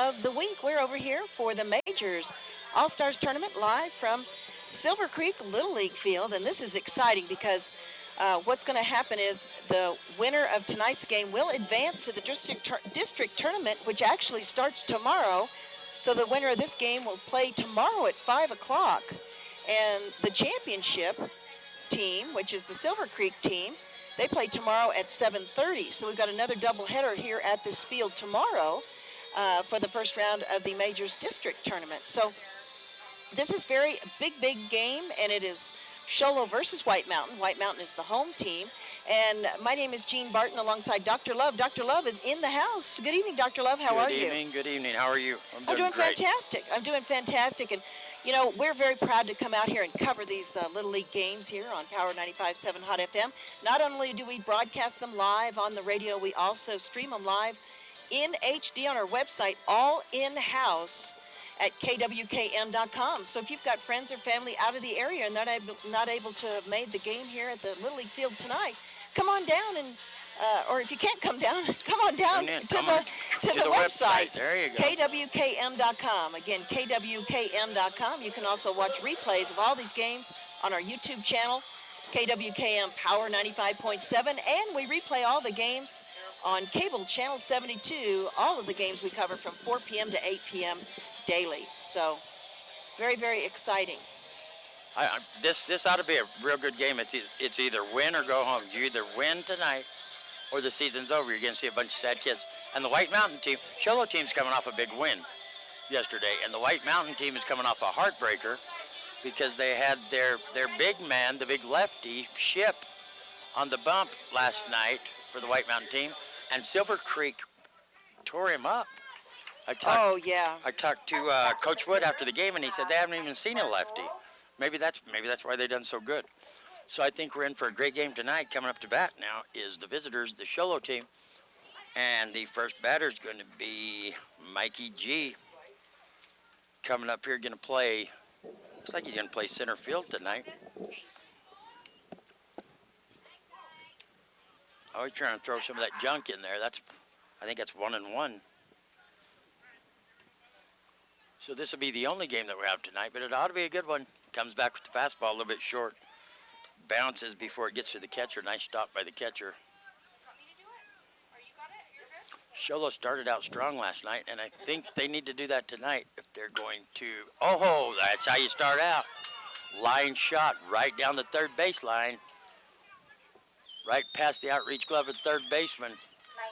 of the week. We're over here for the Majors All-Stars Tournament live from Silvercreek Little League Field. And this is exciting because what's going to happen is the winner of tonight's game will advance to the district tournament, which actually starts tomorrow. So the winner of this game will play tomorrow at 5 o'clock. And the championship team, which is the Silvercreek team, they play tomorrow at 7:30. So we've got another doubleheader here at this field tomorrow for the first round of the Majors District Tournament. So this is very big game, and it is Sholo versus White Mountain. White Mountain is the home team. And my name is Jean Barton alongside Dr. Love. Dr. Love is in the house. Good evening, Dr. Love. How are you? Good evening. How are you? I'm doing fantastic. I'm doing fantastic. And, you know, we're very proud to come out here and cover these Little League games here on Power 95.7 Hot FM. Not only do we broadcast them live on the radio, we also stream them live in HD on our website, all in-house at KWKM.com. So if you've got friends or family out of the area and not able to have made the game here at the Little League Field tonight, come on down and, or if you can't come down, come on down to the website. There you go. KWKM.com. Again, KWKM.com. You can also watch replays of all these games on our YouTube channel, KWKM Power 95.7, and we replay all the games on cable channel 72, all of the games we cover from 4 p.m. to 8 p.m. daily. So very exciting. This ought to be a real good game. It's either win or go home. You either win tonight or the season's over. You're going to see a bunch of sad kids. And the White Mountain team, Sholo team's coming off a big win yesterday, and the White Mountain team is coming off a heartbreaker because they had their big man, the big lefty, Ship on the bump last night for the White Mountain team, and Silvercreek tore him up. I talked to Coach Wood after the game, and he said they haven't even seen a lefty. Maybe that's why they've done so good. So I think we're in for a great game tonight. Coming up to bat now is the visitors, the Sholo team, and the first batter is going to be Mikey G. Coming up here, going to play. Looks like he's going to play center field tonight. Oh, he's trying to throw some of that junk in there. I think that's 1-1. So this will be the only game that we have tonight, but it ought to be a good one. Comes back with the fastball a little bit short. Bounces before it gets to the catcher. Nice stop by the catcher. Sholo started out strong last night, and I think they need to do that tonight if they're going to. Oh, that's how you start out. Line shot right down the third baseline. Right past the outreach glove of the third baseman.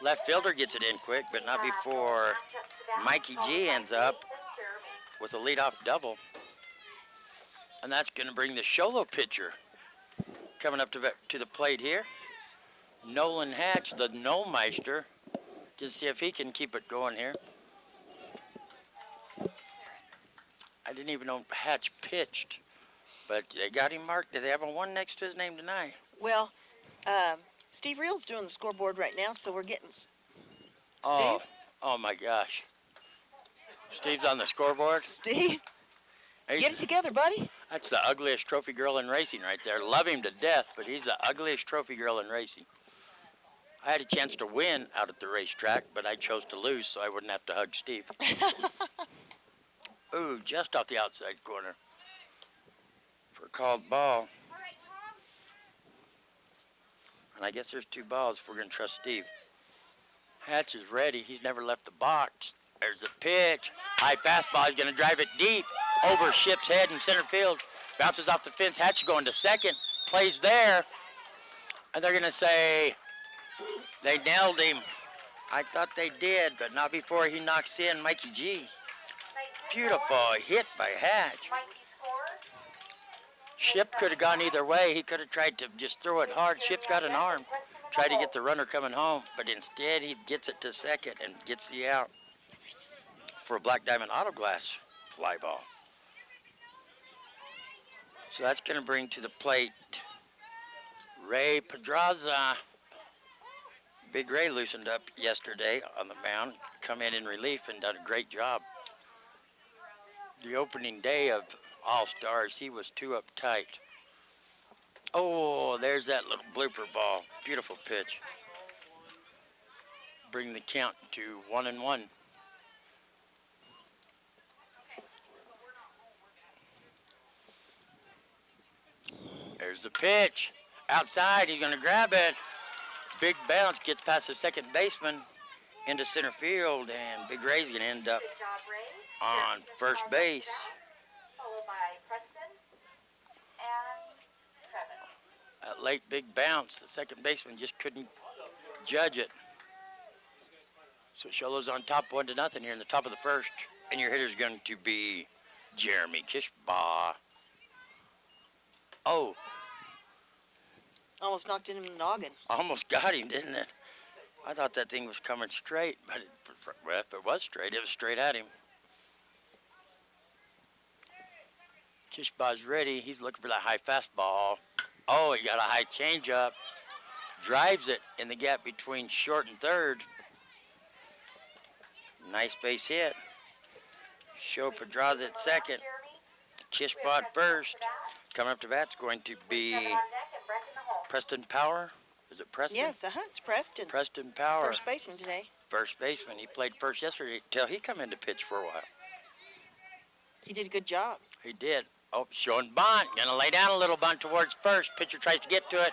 Left fielder gets it in quick, but not before Mikey G ends up with a leadoff double. And that's going to bring the Sholo pitcher coming up to the plate here. Nolan Hatch, the Nomeister, to see if he can keep it going here. I didn't even know Hatch pitched, but they got him marked. Do they have a 1 next to his name tonight? Well, Steve Reel's doing the scoreboard right now, so we're getting Steve. Oh my gosh. Steve's on the scoreboard. Steve, get it together, buddy. That's the ugliest trophy girl in racing right there. Love him to death, but he's the ugliest trophy girl in racing. I had a chance to win out at the racetrack, but I chose to lose so I wouldn't have to hug Steve. Ooh, just off the outside corner for a called ball. And I guess there's 2 balls if we're going to trust Steve. Hatch is ready. He's never left the box. There's a pitch. High fastball. He's going to drive it deep over Ship's head in center field. Bounces off the fence. Hatch going to second. Plays there. And they're going to say they nailed him. I thought they did, but not before he knocks in Mikey G. Beautiful hit by Hatch. Ship could have gone either way. He could have tried to just throw it hard. Ship's got an arm. Tried to get the runner coming home, but instead he gets it to second and gets the out for a Black Diamond Auto Glass fly ball. So that's going to bring to the plate Ray Pedraza. Big Ray loosened up yesterday on the mound, come in relief and done a great job. The opening day of All-Stars, he was too uptight. Oh, there's that little blooper ball. Beautiful pitch. Bring the count to 1-1. Here's the pitch. Outside, he's going to grab it. Big bounce, gets past the second baseman into center field, and Big Ray's going to end up on first base. Followed by Preston and Trevin. That late big bounce, the second baseman just couldn't judge it. So Sholo's on top 1-0 here in the top of the first, and your hitter's going to be Jeremy Kishbaugh. Oh, Almost knocked him in the noggin. almost got him, didn't it? I thought that thing was coming straight, but well, if it was straight at him. Kishbaugh's ready. He's looking for that high fastball. Oh, he got a high changeup. Drives it in the gap between short and third. Nice base hit. Show Pedraza at second. Kishbaugh at first. Coming up to bat's going to be Preston Power. Is it Preston? Yes, it's Preston. Preston Power. First baseman today. First baseman. He played first yesterday till he come in to pitch for a while. He did a good job. He did. Oh, showing bunt. Gonna lay down a little bunt towards first. Pitcher tries to get to it.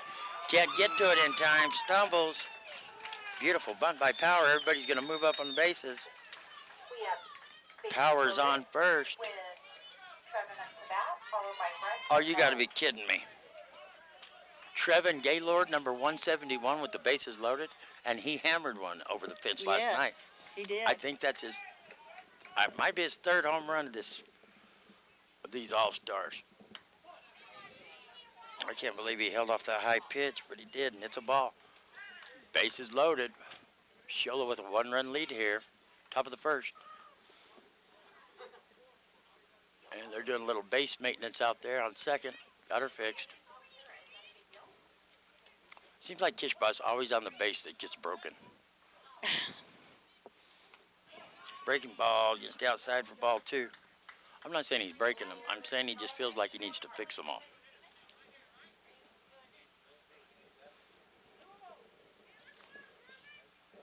Can't get to it in time. Stumbles. Beautiful bunt by Power. Everybody's gonna move up on the bases. Power's on first. With Trevin up to bat, followed by Brett. Oh, you gotta be kidding me. Trevin Gaylord, number 171 with the bases loaded, and he hammered one over the fence last night. Yes, he did. I think that's his, it might be his third home run of these All-Stars. I can't believe he held off that high pitch, but he did, and it's a ball. Bases loaded. Sholo with a 1-run lead here, top of the first. And they're doing a little base maintenance out there on second. Got her fixed. Seems like Kishbaugh's always on the base that gets broken. Breaking ball, you can stay outside for ball 2. I'm not saying he's breaking them. I'm saying he just feels like he needs to fix them all.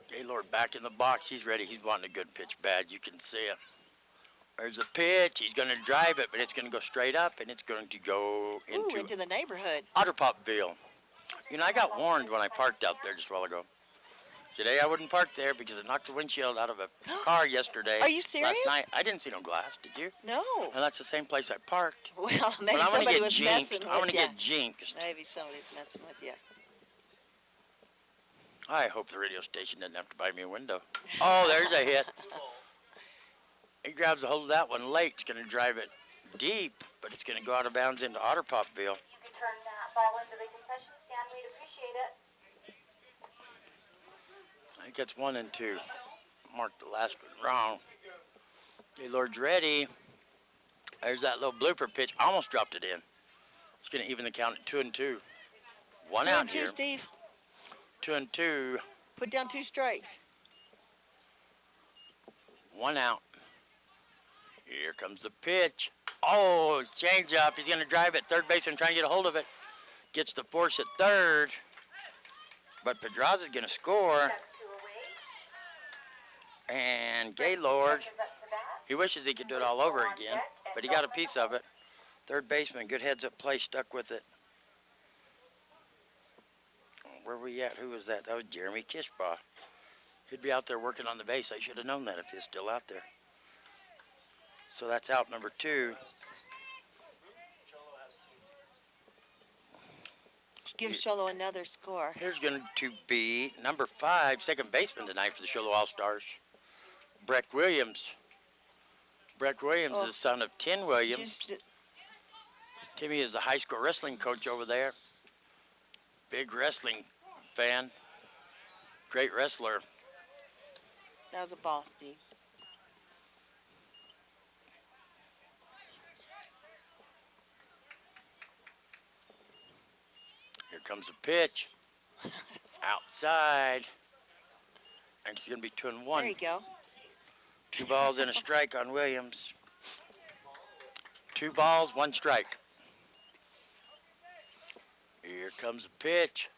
Gaylord back in the box. He's ready. He's wanting a good pitch bad. You can see it. There's a pitch. He's going to drive it, but it's going to go straight up, and it's going to go into the neighborhood. Otterpopville. You know, I got warned when I parked out there just a while ago. Today I wouldn't park there because it knocked the windshield out of a car yesterday. Are you serious? Last night. I didn't see no glass. Did you? No. And that's the same place I parked. Well, maybe But I'm somebody gonna was get messing jinxed. with I'm going to you. get jinxed. Maybe somebody's messing with you. I hope the radio station doesn't have to buy me a window. Oh, there's a hit. He grabs a hold of that one late. It's going to drive it deep, but it's going to go out of bounds into Otterpopville. You can turn that ball into the concession stand. We'd appreciate it. I think it's 1 and 2. Marked the last one wrong. Gaylord's ready. There's that little blooper pitch. Almost dropped it in. It's going to even the count at 2 and 2. One out 2 here. and 2, Steve. 2 and 2. Put down 2 strikes. 1 out. Here comes the pitch. Oh, change up. He's going to drive it. Third baseman trying to get a hold of it. Gets the force at third. But Pedraza's going to score. Step 2 away. And Gaylord, Is up to bat. he wishes he could do it all over again, but he got a piece of it. Third baseman, good heads-up play, stuck with it. Where were we at? Who was that? That was Jeremy Kishbaugh. He'd be out there working on the base. I should have known that if he was still out there. So that's out number 2. Give Sholo another score. Here's going to be number 5, second baseman tonight for the Sholo All-Stars, Breck Williams. Breck Williams is the son of Tim Williams. Timmy is the high school wrestling coach over there. Big wrestling fan. Great wrestler. That was a ball, Steve. Here comes the pitch. Outside. And it's going to be 2 and 1. There you go. 2 balls and a strike on Williams. 2 balls, 1 strike. Here comes the pitch.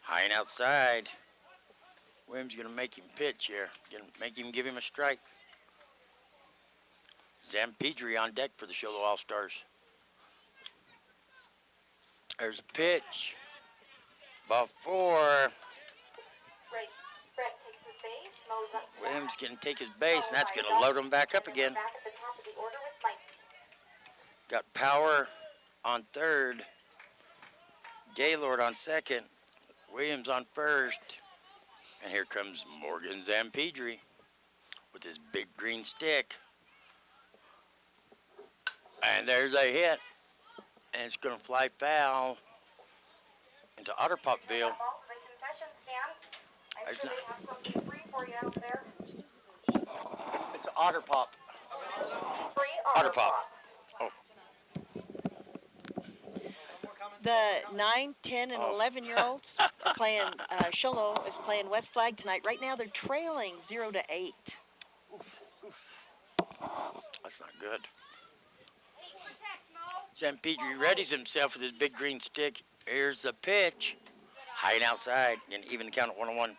High and outside. Williams going to make him pitch here. Going to make him give him a strike. Zampedri on deck for the Sholo All-Stars. There's a pitch. Ball 4. Brett takes his base, mows up to Williams that. going to take his base, and that's going to load him back up again. Back at the top of the order with Mike. Got Power on third. Gaylord on second. Williams on first. And here comes Morgan Zampedri with his big green stick. And there's a hit. And it's going to fly foul into Otterpopville. Ball to the concession stand. I'm There's sure they have something free for you out there. It's Otterpop. Free Otterpop. Oh, The 9, 10, and 11-year-olds are playing, Sholo is playing West Flag tonight. Right now they're trailing 0-8. that's not good. Zampedri readies himself with his big green stick. Here's the pitch. High and outside, and even count at 1-1.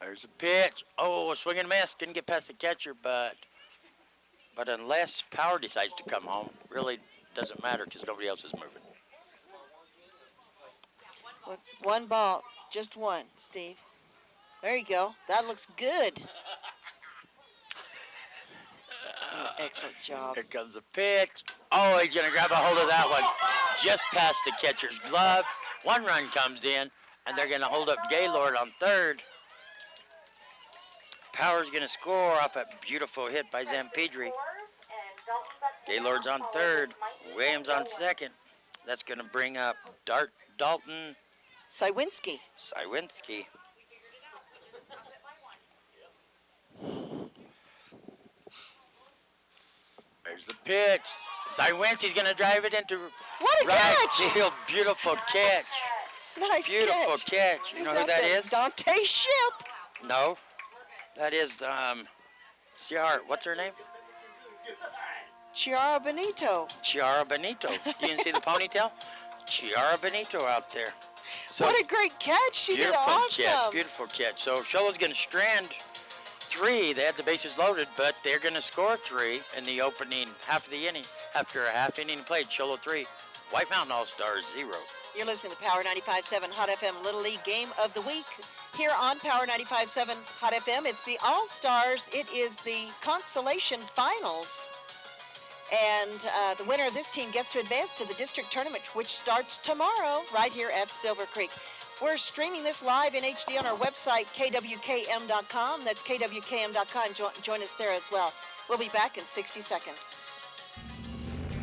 There's a pitch. Oh, a swing and a miss. Didn't get past the catcher, but unless Power decides to come home, really doesn't matter because nobody else is moving. With one ball, just one, Steve. There you go. That looks good. Excellent job. Here comes the pitch. Oh, he's going to grab a hold of that one just past the catcher's glove. One run comes in, and they're going to hold up Gaylord on third. Power's going to score off a beautiful hit by Zampedri. Gaylord's on third. Williams on second. That's going to bring up Dalton Sywinski. Sywinski. There's the pitch. Sywinski's going to drive it into What a right catch! field. Beautiful catch. Nice Beautiful catch. catch. You know who that is? Dante Ship. No. That is Ciara. What's her name? Chiara Benito. Ciara Benito. You didn't see the ponytail? Ciara Benito out there. So What a great catch. She did beautiful awesome. catch. Beautiful catch. So Sholo's going to strand 3. They had the bases loaded, but they're going to score 3 in the opening half of the inning. After a half inning played, Sholo 3, White Mountain All-Stars 0. You're listening to Power 95.7 Hot FM Little League Game of the Week. Here on Power 95.7 Hot FM, it's the All-Stars. It is the Consolation Finals. And the winner of this team gets to advance to the district tournament, which starts tomorrow right here at Silvercreek. We're streaming this live in HD on our website, KWKM.com. That's KWKM.com. Join us there as well. We'll be back in 60 seconds.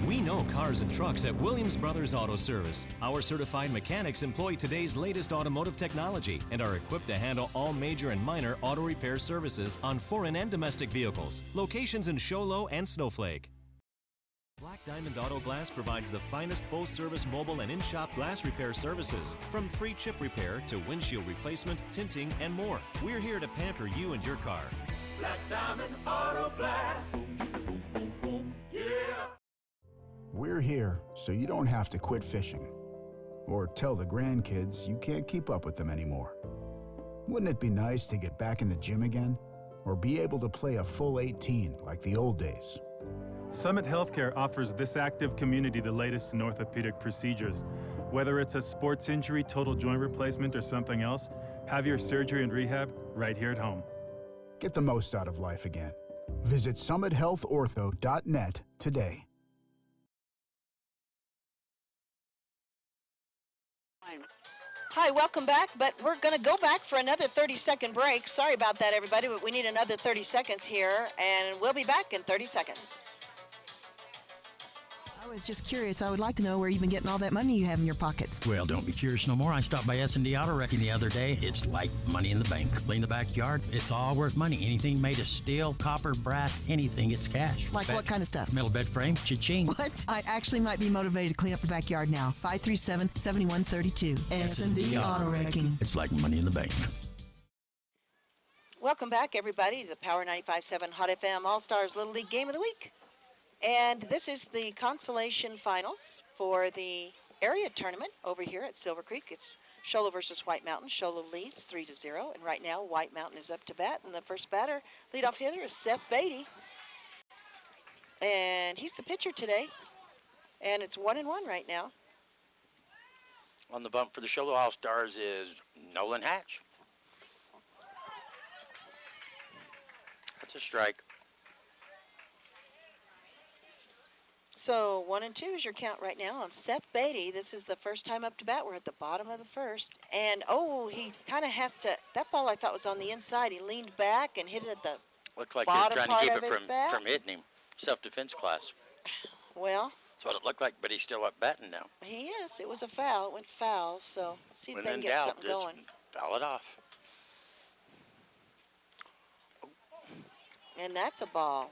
We know cars and trucks at Williams Brothers Auto Service. Our certified mechanics employ today's latest automotive technology and are equipped to handle all major and minor auto repair services on foreign and domestic vehicles. Locations in Sholo and Snowflake. Black Diamond Auto Glass provides the finest full-service mobile and in-shop glass repair services. From free chip repair to windshield replacement, tinting, and more. We're here to pamper you and your car. Black Diamond Auto Glass. Yeah. We're here so you don't have to quit fishing or tell the grandkids you can't keep up with them anymore. Wouldn't it be nice to get back in the gym again or be able to play a full 18 like the old days? Summit Healthcare offers this active community the latest in orthopedic procedures. Whether it's a sports injury, total joint replacement, or something else, have your surgery and rehab right here at home. Get the most out of life again. Visit summithealthortho.net today. Hi, welcome back, but we're going to go back for another 30-second break. Sorry about that, everybody, but we need another 30 seconds here, and we'll be back in 30 seconds. I was just curious. I would like to know where you've been getting all that money you have in your pocket. Well, don't be curious no more. I stopped by S&D Auto Wrecking the other day. It's like money in the bank. Clean the backyard. It's all worth money. Anything made of steel, copper, brass, anything, it's cash. Like what kind of stuff? Metal bed frame, cha-ching. What? I actually might be motivated to clean up the backyard now. 537-7132. S&D Auto Wrecking. It's like money in the bank. Welcome back, everybody, to the Power 95.7 Hot FM All-Stars Little League Game of the Week. And this is the consolation finals for the area tournament over here at Silvercreek. It's Shola versus White Mountain. Shola leads 3-0, and right now White Mountain is up to bat, and the first batter, leadoff hitter, is Seth Beatty. And he's the pitcher today, and it's 1-1 right now. On the bump for the Shola All-Stars is Nolan Hatch. That's a strike. So 1-2 is your count right now on Seth Beatty. This is the first time up to bat. We're at the bottom of the first. And, he kind of has to, that ball I thought was on the inside. He leaned back and hit it at the Looked like he was bottom trying to part keep of it his bat. from hitting him. Self-defense class. Well, That's what it looked like, but he's still up batting now. he is. It was a foul. It went foul. So let's see if When they in can get doubt, something just going. foul it off. And that's a ball.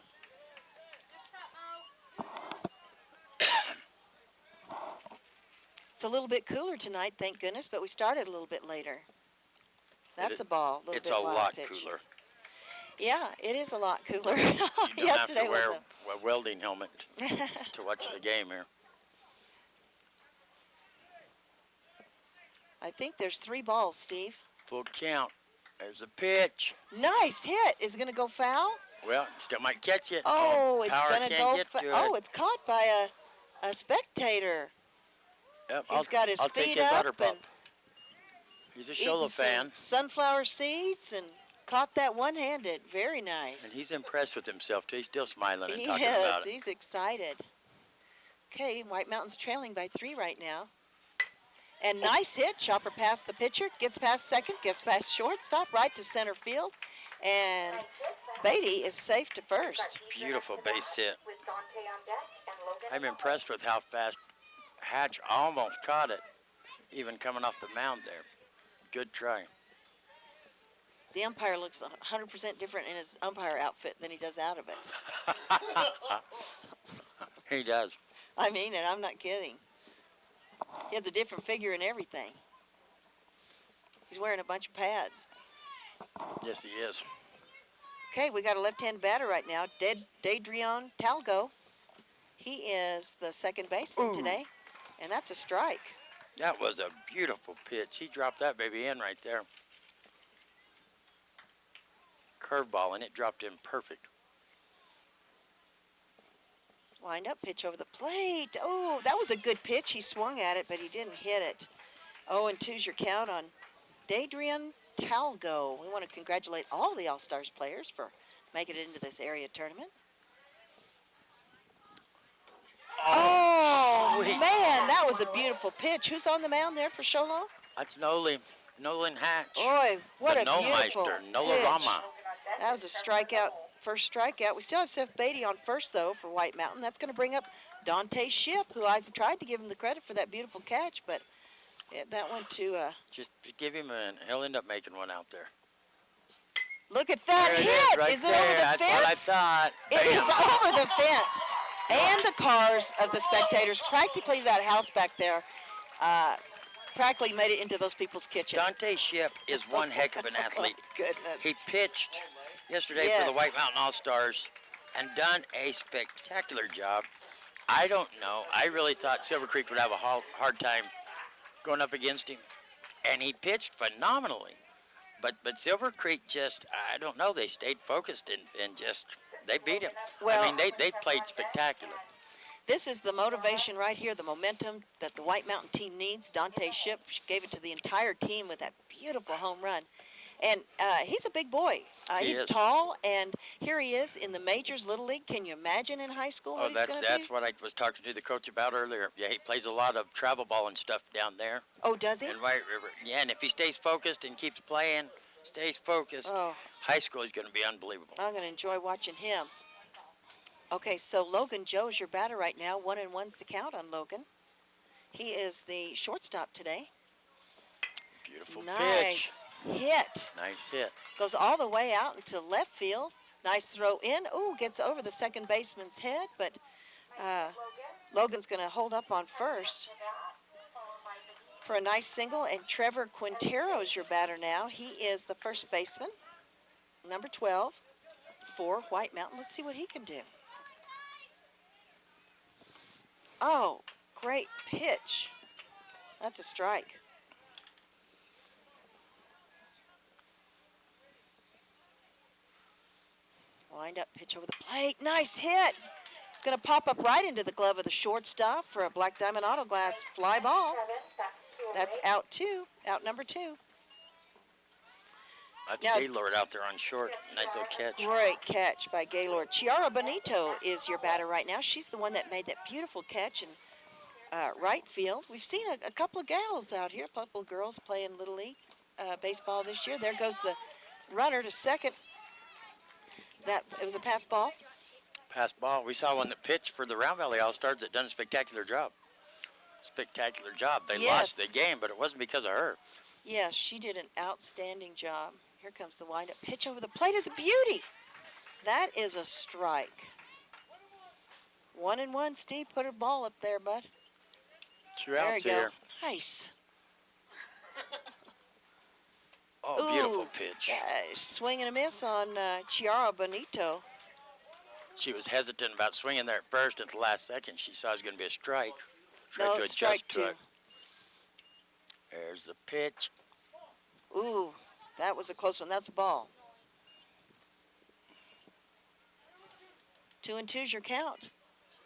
It's a little bit cooler tonight, thank goodness, but we started a little bit later. That's a ball. It's a lot cooler. Yeah, it is a lot cooler. You don't Yesterday have to wear was a welding helmet to watch the game here. I think there's 3 balls, Steve. Full count. There's a pitch. Nice hit. Is it going to go foul? Well, still might catch it. Oh, it's Power going to can't go get to it. Oh, it's caught by a spectator. Yep, He's got his I'll take feet his up water and pump. He's a eating Shola some fan, sunflower seeds and caught that one-handed. Very nice. and he's impressed with himself, too. He's still smiling and He talking is. about it. He's excited. Okay, White Mountain's trailing by 3 right now. And nice hit. Chopper past the pitcher, gets past second, gets past shortstop, right to center field. And Beatty is safe to first. Beautiful base hit. With Dante on deck and Logan. I'm impressed with how fast Hatch almost caught it, even coming off the mound there. Good try. The umpire looks 100% different in his umpire outfit than he does out of it. He does. I mean, and I'm not kidding. He has a different figure and everything. He's wearing a bunch of pads. Yes, he is. Okay, we got a left-hand batter right now, Dadrion Talgo. He is the second baseman today, and that's a strike. That was a beautiful pitch. He dropped that baby in right there. Curveball, and it dropped in perfect. Wind-up pitch over the plate. Oh, that was a good pitch. He swung at it, but he didn't hit it. 0-2's your count on Dadrion Talgo. We want to congratulate all the All-Stars players for making it into this area tournament. Oh, sweet. man, that was a beautiful pitch. Who's on the mound there for Shola? That's Nolan Hatch. Boy, what the a beautiful Nomeister, pitch. Nolarama. That was a strikeout, first strikeout. We still have Seth Beatty on first, though, for White Mountain. That's going to bring up Dante Ship, who I tried to give him the credit for that beautiful catch, but that went to... Just give him and he'll end up making one out there. Look at that There it hit! is, right Is it there. over the That's fence? what I thought. It is over the fence. And the cars of the spectators, practically that house back there, practically made it into those people's kitchen. Dante Ship is one heck of an athlete. Goodness. He pitched yesterday for Yes. the White Mountain All-Stars and done a spectacular job. I don't know. I really thought Silvercreek would have a hard time going up against him, and he pitched phenomenally. But Silvercreek just, I don't know, they stayed focused and just, they beat him. Well- I mean, they played spectacular. This is the motivation right here, the momentum that the White Mountain team needs. Dante Ship gave it to the entire team with that beautiful home run. And he's a big boy. He He's is. tall, and here he is in the majors, Little League. Can you imagine in high school what he's going to do? That's what I was talking to the coach about earlier. Yeah, he plays a lot of travel ball and stuff down there Oh, does he? in White River. Yeah, and if he stays focused and keeps playing, stays focused, Oh, high school is going to be unbelievable. I'm going to enjoy watching him. Okay, so Logan Joe is your batter right now. 1-1's the count on Logan. He is the shortstop today. Beautiful pitch. Nice hit. Nice hit. Goes all the way out into left field. Nice throw in. Ooh, gets over the second baseman's head, but Logan's going to hold up on first for a nice single. And Trevor Quintero is your batter now. He is the first baseman, number 12 for White Mountain. Let's see what he can do. Oh, great pitch. That's a strike. Wind up pitch over the plate. Nice hit. It's going to pop up right into the glove of the shortstop for a Black Diamond Auto Glass fly ball. That's out two, out number 2. That's Now- Gaylord out there on short. Nice little catch. Great catch by Gaylord. Chiara Bonito is your batter right now. She's the one that made that beautiful catch in right field. We've seen a couple of gals out here, a couple of girls playing Little League baseball this year. There goes the runner to second. It was a pass ball. Pass ball. We saw one that pitched for the Round Valley All-Stars that done a spectacular job. Spectacular job. They lost the game, but it wasn't because of her. Yes, she did an outstanding job. Here comes the windup pitch over the plate. Is a beauty. That is a strike. 1-1, Steve. Put her ball up there, bud. 2 There outs you go. here. Nice. Oh, beautiful pitch. Swing and a miss on Chiara Bonito. She was hesitant about swinging there at first. At the last second, she saw it was going to be a strike. Tried No, to strike adjust to 2. it. There's the pitch. Ooh, that was a close one. That's a ball. 2-2's your count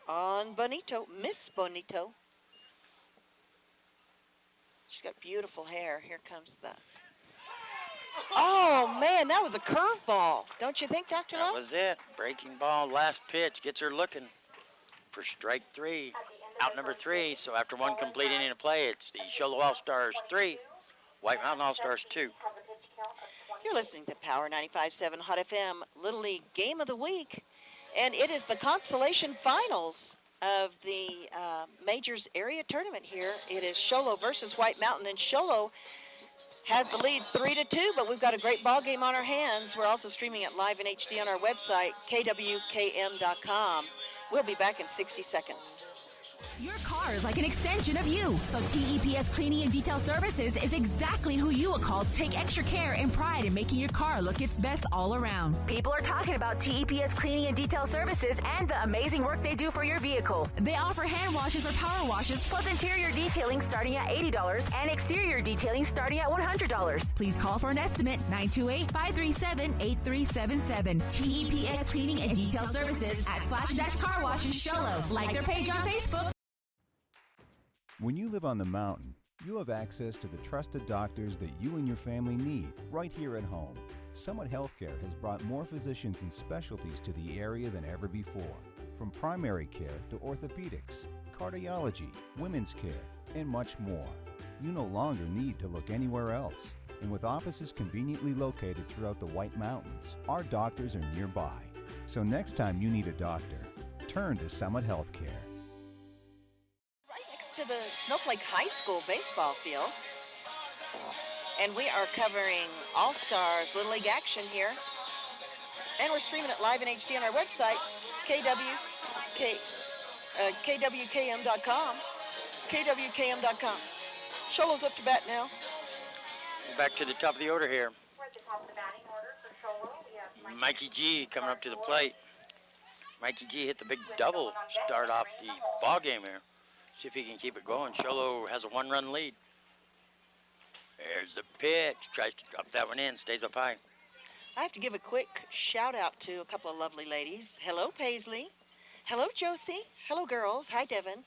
on Bonito. Miss Bonito. She's got beautiful hair. Here comes the... Oh, man, that was a curveball. Don't you think, Dr. That Love? was it. Breaking ball, last pitch. Gets her looking for strike 3. Out number 3. So after one complete inning of play, it's the Sholo All-Stars 3, White Mountain All-Stars 2. You're listening to Power 95.7 Hot FM Little League Game of the Week. And it is the consolation finals of the Majors area tournament here. It is Sholo versus White Mountain, and Sholo has the lead 3-2, but we've got a great ball game on our hands. We're also streaming it live in HD on our website, KWKM.com. We'll be back in 60 seconds. Your car is like an extension of you, so TEPS Cleaning and Detail Services is exactly who you will call to take extra care and pride in making your car look its best all around. People are talking about TEPS Cleaning and Detail Services and the amazing work they do for your vehicle. They offer hand washes or power washes, plus interior detailing starting at $80 and exterior detailing starting at $100. Please call for an estimate, 928-537-8377. TEPS Cleaning and Detail Services at Splash Car Washes Sholo. Like their page on Facebook. When you live on the mountain, you have access to the trusted doctors that you and your family need right here at home. Summit Healthcare has brought more physicians and specialties to the area than ever before. From primary care to orthopedics, cardiology, women's care, and much more. You no longer need to look anywhere else. And with offices conveniently located throughout the White Mountains, our doctors are nearby. So next time you need a doctor, turn to Summit Healthcare. To the Snowflake High School baseball field. And we are covering All-Stars Little League action here. And we're streaming it live in HD on our website, KWKM.com. KWKM.com. Sholo's up to bat now. Back to the top of the order here. Mikey G coming up to the plate. Mikey G hit the big double start off the ball game here. See if he can keep it going. Sholo has a 1-run lead. There's the pitch. Tries to drop that one in. Stays up high. I have to give a quick shout out to a couple of lovely ladies. Hello, Paisley. Hello, Josie. Hello, girls. Hi, Devin.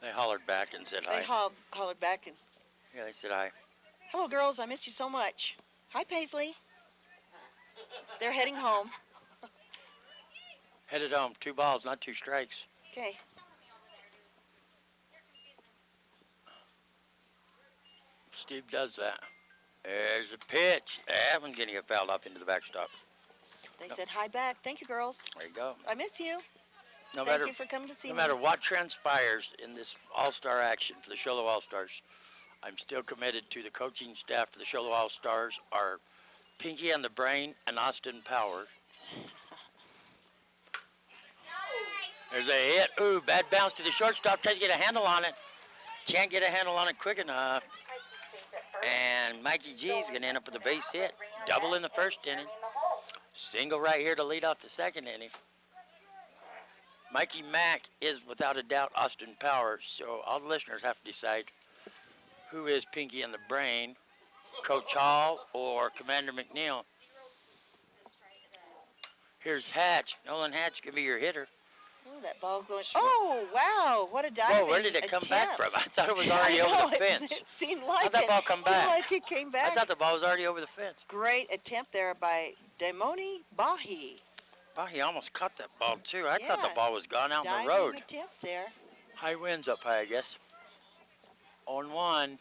They hollered back and said hi. They hollered back and... Yeah, they said hi. Hello, girls. I miss you so much. Hi, Paisley. They're heading home. Headed home. 2 balls, not 2 strikes. Okay. Steve does that. There's a pitch. That one's getting fouled off into the backstop. They said hi back. Thank you, girls. There you go. I miss you. No Thank matter, you for coming to see no me. matter what transpires in this All-Star action for the Sholo All-Stars, I'm still committed to the coaching staff for the Sholo All-Stars, our Pinky and the Brain and Austin Powers. There's a hit. Ooh, bad bounce to the shortstop. Tries to get a handle on it. Can't get a handle on it quick enough. And Mikey G's going to end up with a base hit. Double in the first inning. Single right here to lead off the second inning. Mikey Mack is without a doubt Austin Powers, so all the listeners have to decide who is Pinky in the Brain, Coach Hall or Commander McNeil. Here's Hatch. Nolan Hatch could be your hitter. Oh, that ball going. Oh, wow. What a diving Whoa, where did it come back attempt. from? I thought it was already over the fence. It seemed like How'd that it. ball come back? Seemed like it came back. I thought the ball was already over the fence. Great attempt there by Demoni Bahi. He almost caught that ball, too. I thought Yeah. the ball was gone out in Diving the road. attempt there. High winds up high, I guess. 0-1.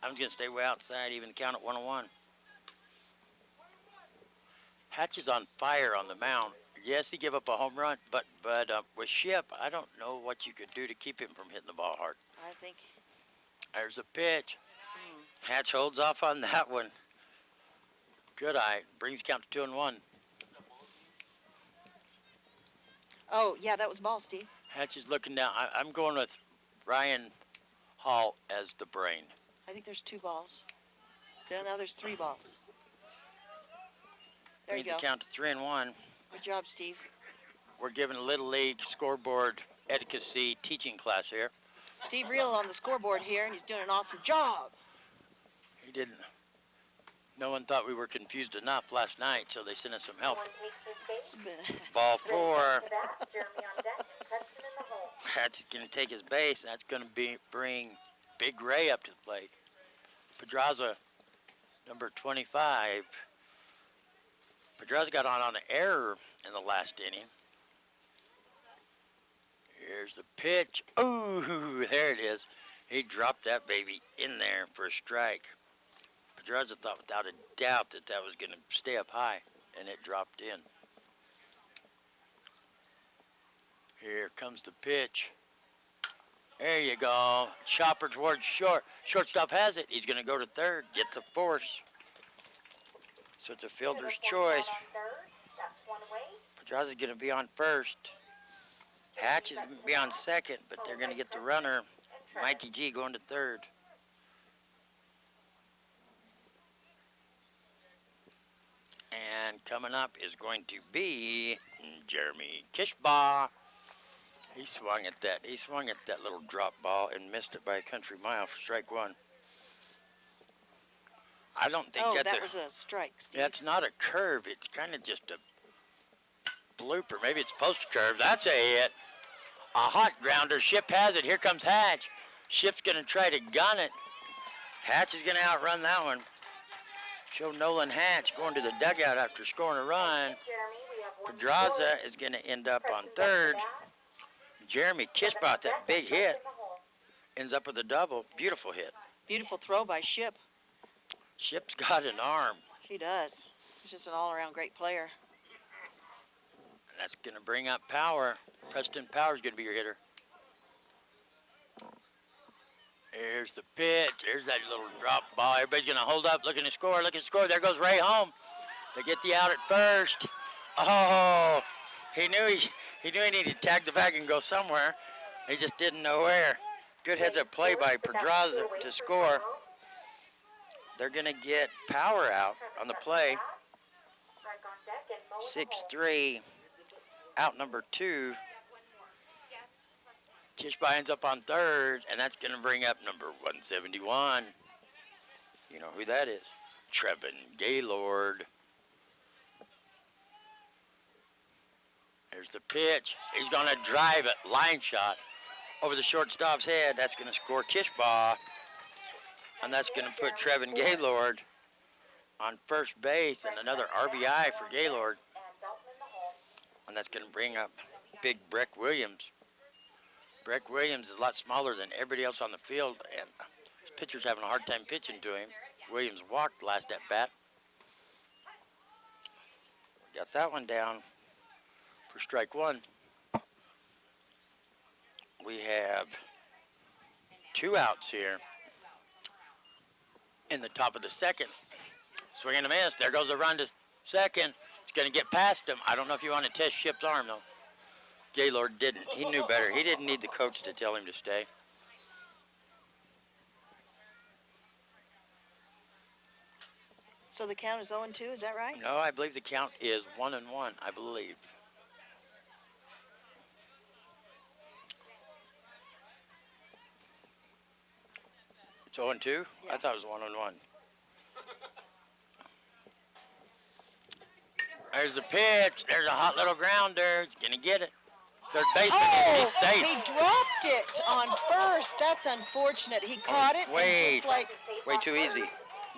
I'm just going to stay way outside, even count at 1-1. Hatch is on fire on the mound. Yes, he gave up a home run, but with Ship, I don't know what you could do to keep him from hitting the ball hard. I think. There's a pitch. Hatch holds off on that one. Good eye. Brings count to 2-1. Oh, yeah, that was ball, Steve. Hatch is looking down. I'm going with Ryan Hall as the brain. I think there's 2 balls. Now there's 3 balls. There you Brings go. the count to 3-1. Good job, Steve. We're giving a Little League scoreboard etiquette teaching class here. Steve Reel on the scoreboard here, and he's doing an awesome job. He didn't. No one thought we were confused enough last night, so they sent us some help. Ball 4. That's going to take his base. That's going to bring Big Ray up to the plate. Pedraza, number 25. Pedraza got on an error in the last inning. Here's the pitch. Ooh, there it is. He dropped that baby in there for a strike. Pedraza thought without a doubt that was going to stay up high, and it dropped in. Here comes the pitch. There you go. Chopper towards short. Shortstop has it. He's going to go to third, get the force. So it's a fielder's choice. Pedraza's going to be on first. Hatch is going to be on second, but they're going to get the runner, Mikey G, going to third. And coming up is going to be Jeremy Kishbaugh. He swung at that little drop ball and missed it by a country mile for strike 1. I don't think that was a strike, Steve. That's not a curve. It's kind of just a blooper. Maybe it's supposed to curve. That's a hit. A hot grounder. Ship has it. Here comes Hatch. Ship's going to try to gun it. Hatch is going to outrun that one. Show Nolan Hatch going to the dugout after scoring a run. Pedraza is going to end up on third. Jeremy Kishbaugh, that big hit, ends up with a double. Beautiful hit. Beautiful throw by Ship. Ship's got an arm. He does. He's just an all-around great player. That's going to bring up Power. Preston Power's going to be your hitter. Here's the pitch. There's that little drop ball. Everybody's going to hold up, looking to score, There goes Ray home. They get the out at first. Oh, he knew he needed to tag the bag and go somewhere. He just didn't know where. Good heads-up play by Pedraza to score. They're going to get Power out on the play. 6-3, out number 2. Kishbaugh ends up on third, and that's going to bring up number 171. You know who that is. Trevin Gaylord. There's the pitch. He's going to drive it. Line shot over the shortstop's head. That's going to score Kishbaugh. And that's going to put Trevin Gaylord on first base and another RBI for Gaylord. And that's going to bring up big Breck Williams. Breck Williams is a lot smaller than everybody else on the field, and his pitcher's having a hard time pitching to him. Williams walked last at bat. Got that one down for strike 1. We have 2 outs here in the top of the second. Swing and a miss. There goes a run to second. It's going to get past him. I don't know if you want to test Ship's arm, though. Gaylord didn't. He knew better. He didn't need the coach to tell him to stay. So the count is 0-2, is that right? No, I believe the count is 1-1, I believe. It's 0-2? Yeah. I thought it was 1-1. There's a pitch. There's a hot little grounder. He's going to get it. Third baseman, he's safe. He dropped it on first. That's unfortunate. He caught it. Way, and just like, way too easy.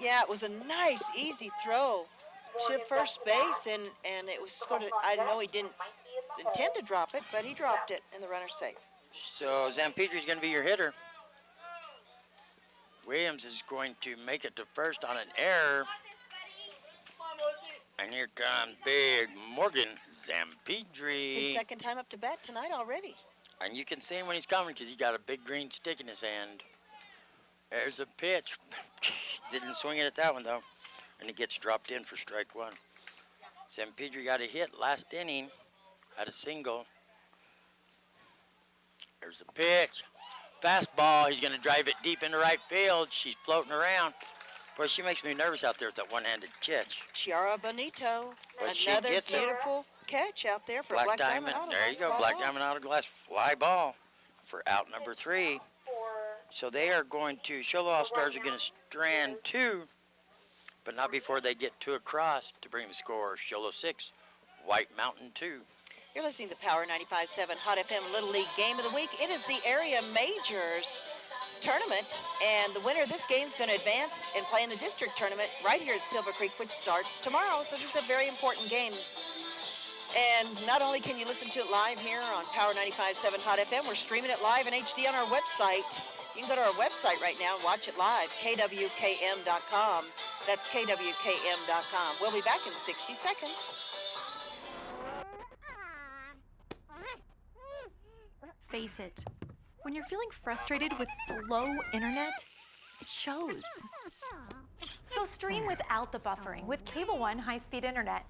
yeah, it was a nice, easy throw to first base, and it was sort of, I know he didn't intend to drop it, but he dropped it, and the runner's safe. So Zampedri's going to be your hitter. Williams is going to make it to first on an error. And here comes big Morgan Zampedri. His second time up to bat tonight already. And you can see him when he's coming because he's got a big green stick in his hand. There's a pitch. Didn't swing it at that one, though. And it gets dropped in for strike one. Zampedri got a hit last inning. Had a single. There's a pitch. Fastball. He's going to drive it deep into right field. She's floating around. Boy, she makes me nervous out there with that one-handed catch. Chiara Bonito. But she Another gets it. beautiful catch out there for Black Diamond Auto. There you go, Black Diamond Auto Glass fly ball for out number 3. So they are going to, Show All-Stars are going to strand 2, but not before they get 2 across to bring the score. Show 6, White Mountain 2. You're listening to Power 95.7 Hot FM Little League Game of the Week. It is the area majors tournament, and the winner of this game is going to advance and play in the district tournament right here at Silvercreek, which starts tomorrow. So this is a very important game. And not only can you listen to it live here on Power 95.7 Hot FM, we're streaming it live in HD on our website. You can go to our website right now and watch it live, KWKM.com. That's KWKM.com. We'll be back in 60 seconds. Face it. When you're feeling frustrated with slow internet, it shows. So stream without the buffering with Cable One high-speed internet.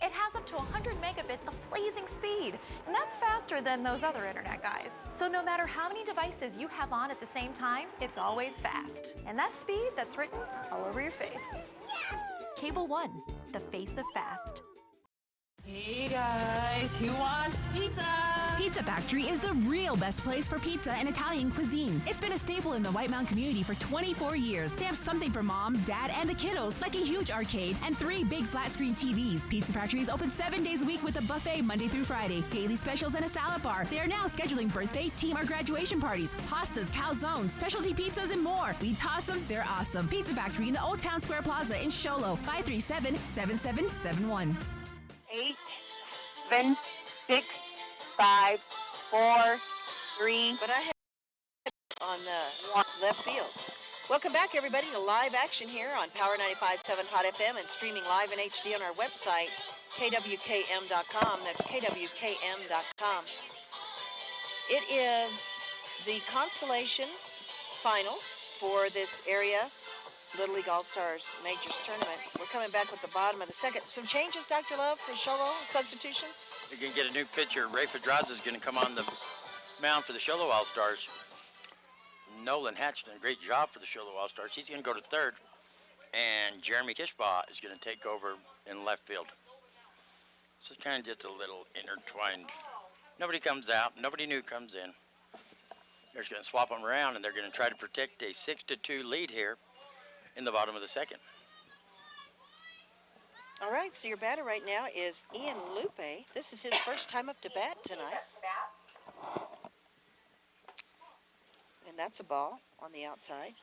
It has up to 100 megabits of blazing speed, and that's faster than those other internet guys. So no matter how many devices you have on at the same time, it's always fast. And that speed, that's written all over your face. Cable One, the face of fast. Hey guys, who wants pizza? Pizza Factory is the real best place for pizza and Italian cuisine. It's been a staple in the White Mountain community for 24 years. They have something for mom, dad, and the kiddos, like a huge arcade and 3 big flat screen TVs. Pizza Factory is open 7 days a week with a buffet Monday through Friday, daily specials, and a salad bar. They are now scheduling birthday, team, or graduation parties, pastas, calzones, specialty pizzas, and more. We toss them, they're awesome. Pizza Factory in the Old Town Square Plaza in Sholo, 537-7771. 8, 7, 6, 5, 4, 3. But I have on the left field. Welcome back, everybody, to live action here on Power 95.7 Hot FM and streaming live in HD on our website, KWKM.com. That's KWKM.com. It is the Consolation Finals for this area Little League All-Stars Majors Tournament. We're coming back with the bottom of the second. Some changes, Dr. Love, for Sholo, substitutions? You're going to get a new pitcher. Ray Pedraza is going to come on the mound for the Sholo All-Stars. Nolan Hatchton, great job for the Sholo All-Stars. He's going to go to third. And Jeremy Kishbaugh is going to take over in left field. So it's kind of just a little intertwined. Nobody comes out. Nobody new comes in. They're just going to swap them around, and they're going to try to protect a 6-2 lead here in the bottom of the second. All right, so your batter right now is Ian Lupe. This is his first time up to bat tonight. And that's a ball on the outside.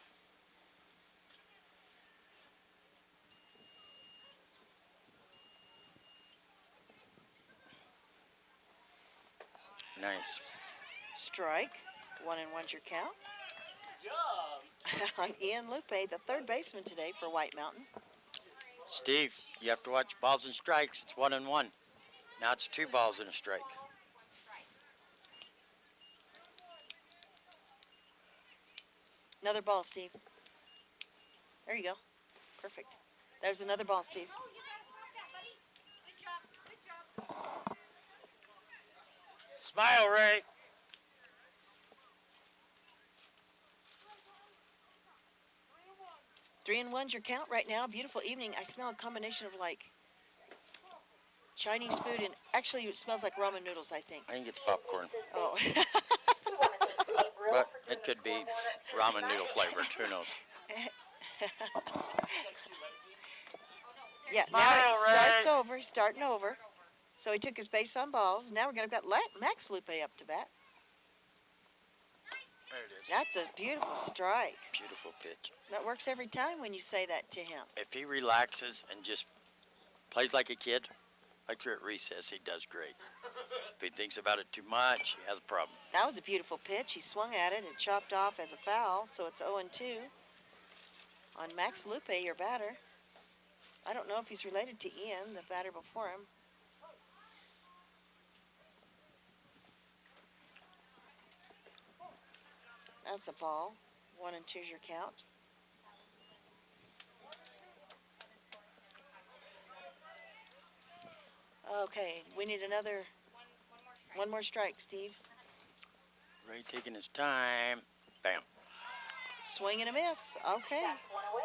Nice. Strike. 1-1's your count. On Ian Lupe, the third baseman today for White Mountain. Steve, you have to watch balls and strikes. It's 1-1. Now it's 2 balls and a strike. Another ball, Steve. There you go. Perfect. There's another ball, Steve. Smile, Ray. 3-1's your count right now. Beautiful evening. I smell a combination of like Chinese food and actually it smells like ramen noodles, I think. I think it's popcorn. Oh. But it could be ramen noodle flavored. Who knows? Yeah, now Smile, he starts Ray. over. He's starting over. So he took his base on balls. Now we're going to have Max Lupe up to bat. There it is. That's a beautiful strike. Beautiful pitch. That works every time when you say that to him. If he relaxes and just plays like a kid, like you're at recess, he does great. If he thinks about it too much, he has a problem. That was a beautiful pitch. He swung at it and chopped off as a foul, so it's 0-2 on Max Lupe, your batter. I don't know if he's related to Ian, the batter before him. That's a ball. 1-2's your count. Okay, we need one more strike, Steve. Ray taking his time. Bam. Swing and a miss. Okay. That's one away.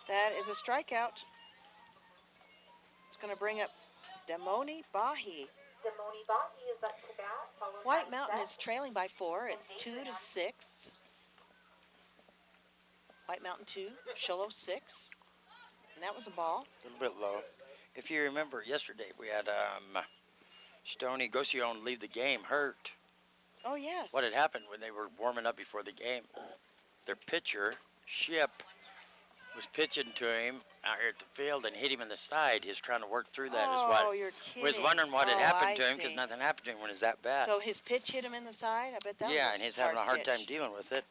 That is a strikeout. It's going to bring up Demoni Bahi. Demoni Bahi is up to bat. followed White by Mountain Seth. is trailing by 4. It's 2-6. White Mountain 2, Sholo 6. And that was a ball. A little bit low. If you remember yesterday, we had Stoney Gosion leave the game hurt. Oh, yes. What had happened when they were warming up before the game, their pitcher, Ship, was pitching to him out here at the field and hit him in the side. He was trying to work through that. Oh, you're kidding. Was wondering what had Oh, happened I to him because see. nothing happened to him when it's that bad. So his pitch hit him in the side? I bet that Yeah, was and he's having a hard pitch. time dealing with it.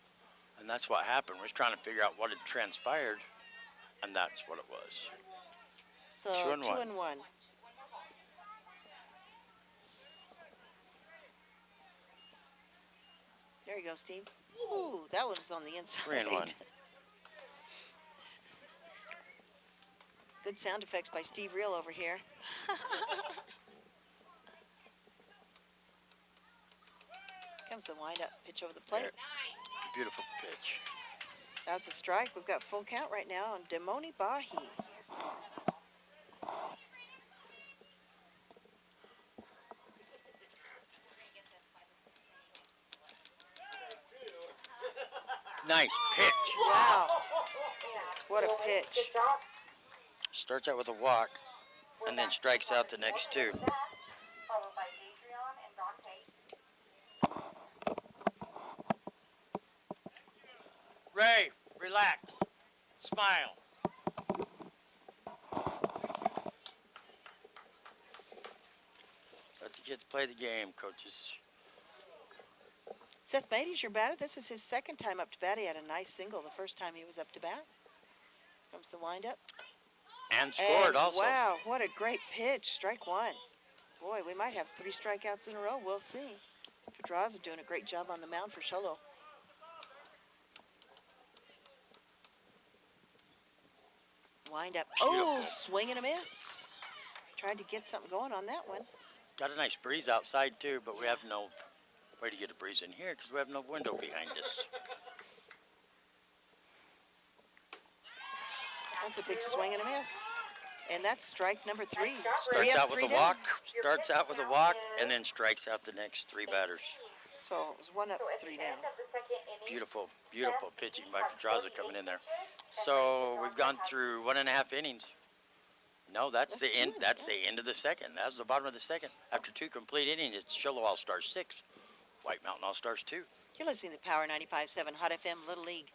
And that's what happened. Was trying to figure out what had transpired, and that's what it was. So 2-1. 2-1. There you go, Steve. Ooh, that one was on the inside. 3-1. Good sound effects by Steve Reel over here. Comes the wind-up pitch over the plate. Beautiful pitch. That's a strike. We've got full count right now on Demoni Bahi. Nice pitch. Wow. What a pitch. Good job. Starts out with a walk, and then strikes out the next two. Followed by Adrian and Dante. Ray, relax. Smile. Let the kids play the game, coaches. Seth Beatty's your batter. This is his second time up to bat. He had a nice single the first time he was up to bat. Comes the windup. And scored And also. wow, what a great pitch. Strike one. Boy, we might have 3 strikeouts in a row. We'll see. Pedraza doing a great job on the mound for Sholo. Wind up. Oh, Beautiful. swing and a miss. Tried to get something going on that one. Got a nice breeze outside, too, but we have no way to get a breeze in here because we have no window behind us. That's a big swing and a miss. And that's strike number 3. Starts out with a walk, Your starts pitch out with a count walk, is and then strikes out the next 3 batters. So it was 1 up, So at 3 the down. end of the second inning, Beautiful, beautiful pitching by Pedraza coming in there. So we've gone through 1.5 innings. No, that's That's the end. 2, That's yeah. the end of the second. That's the bottom of the second. After 2 complete innings, it's Sholo All-Stars 6, White Mountain All-Stars 2. You're listening to Power 95.7 Hot FM Little League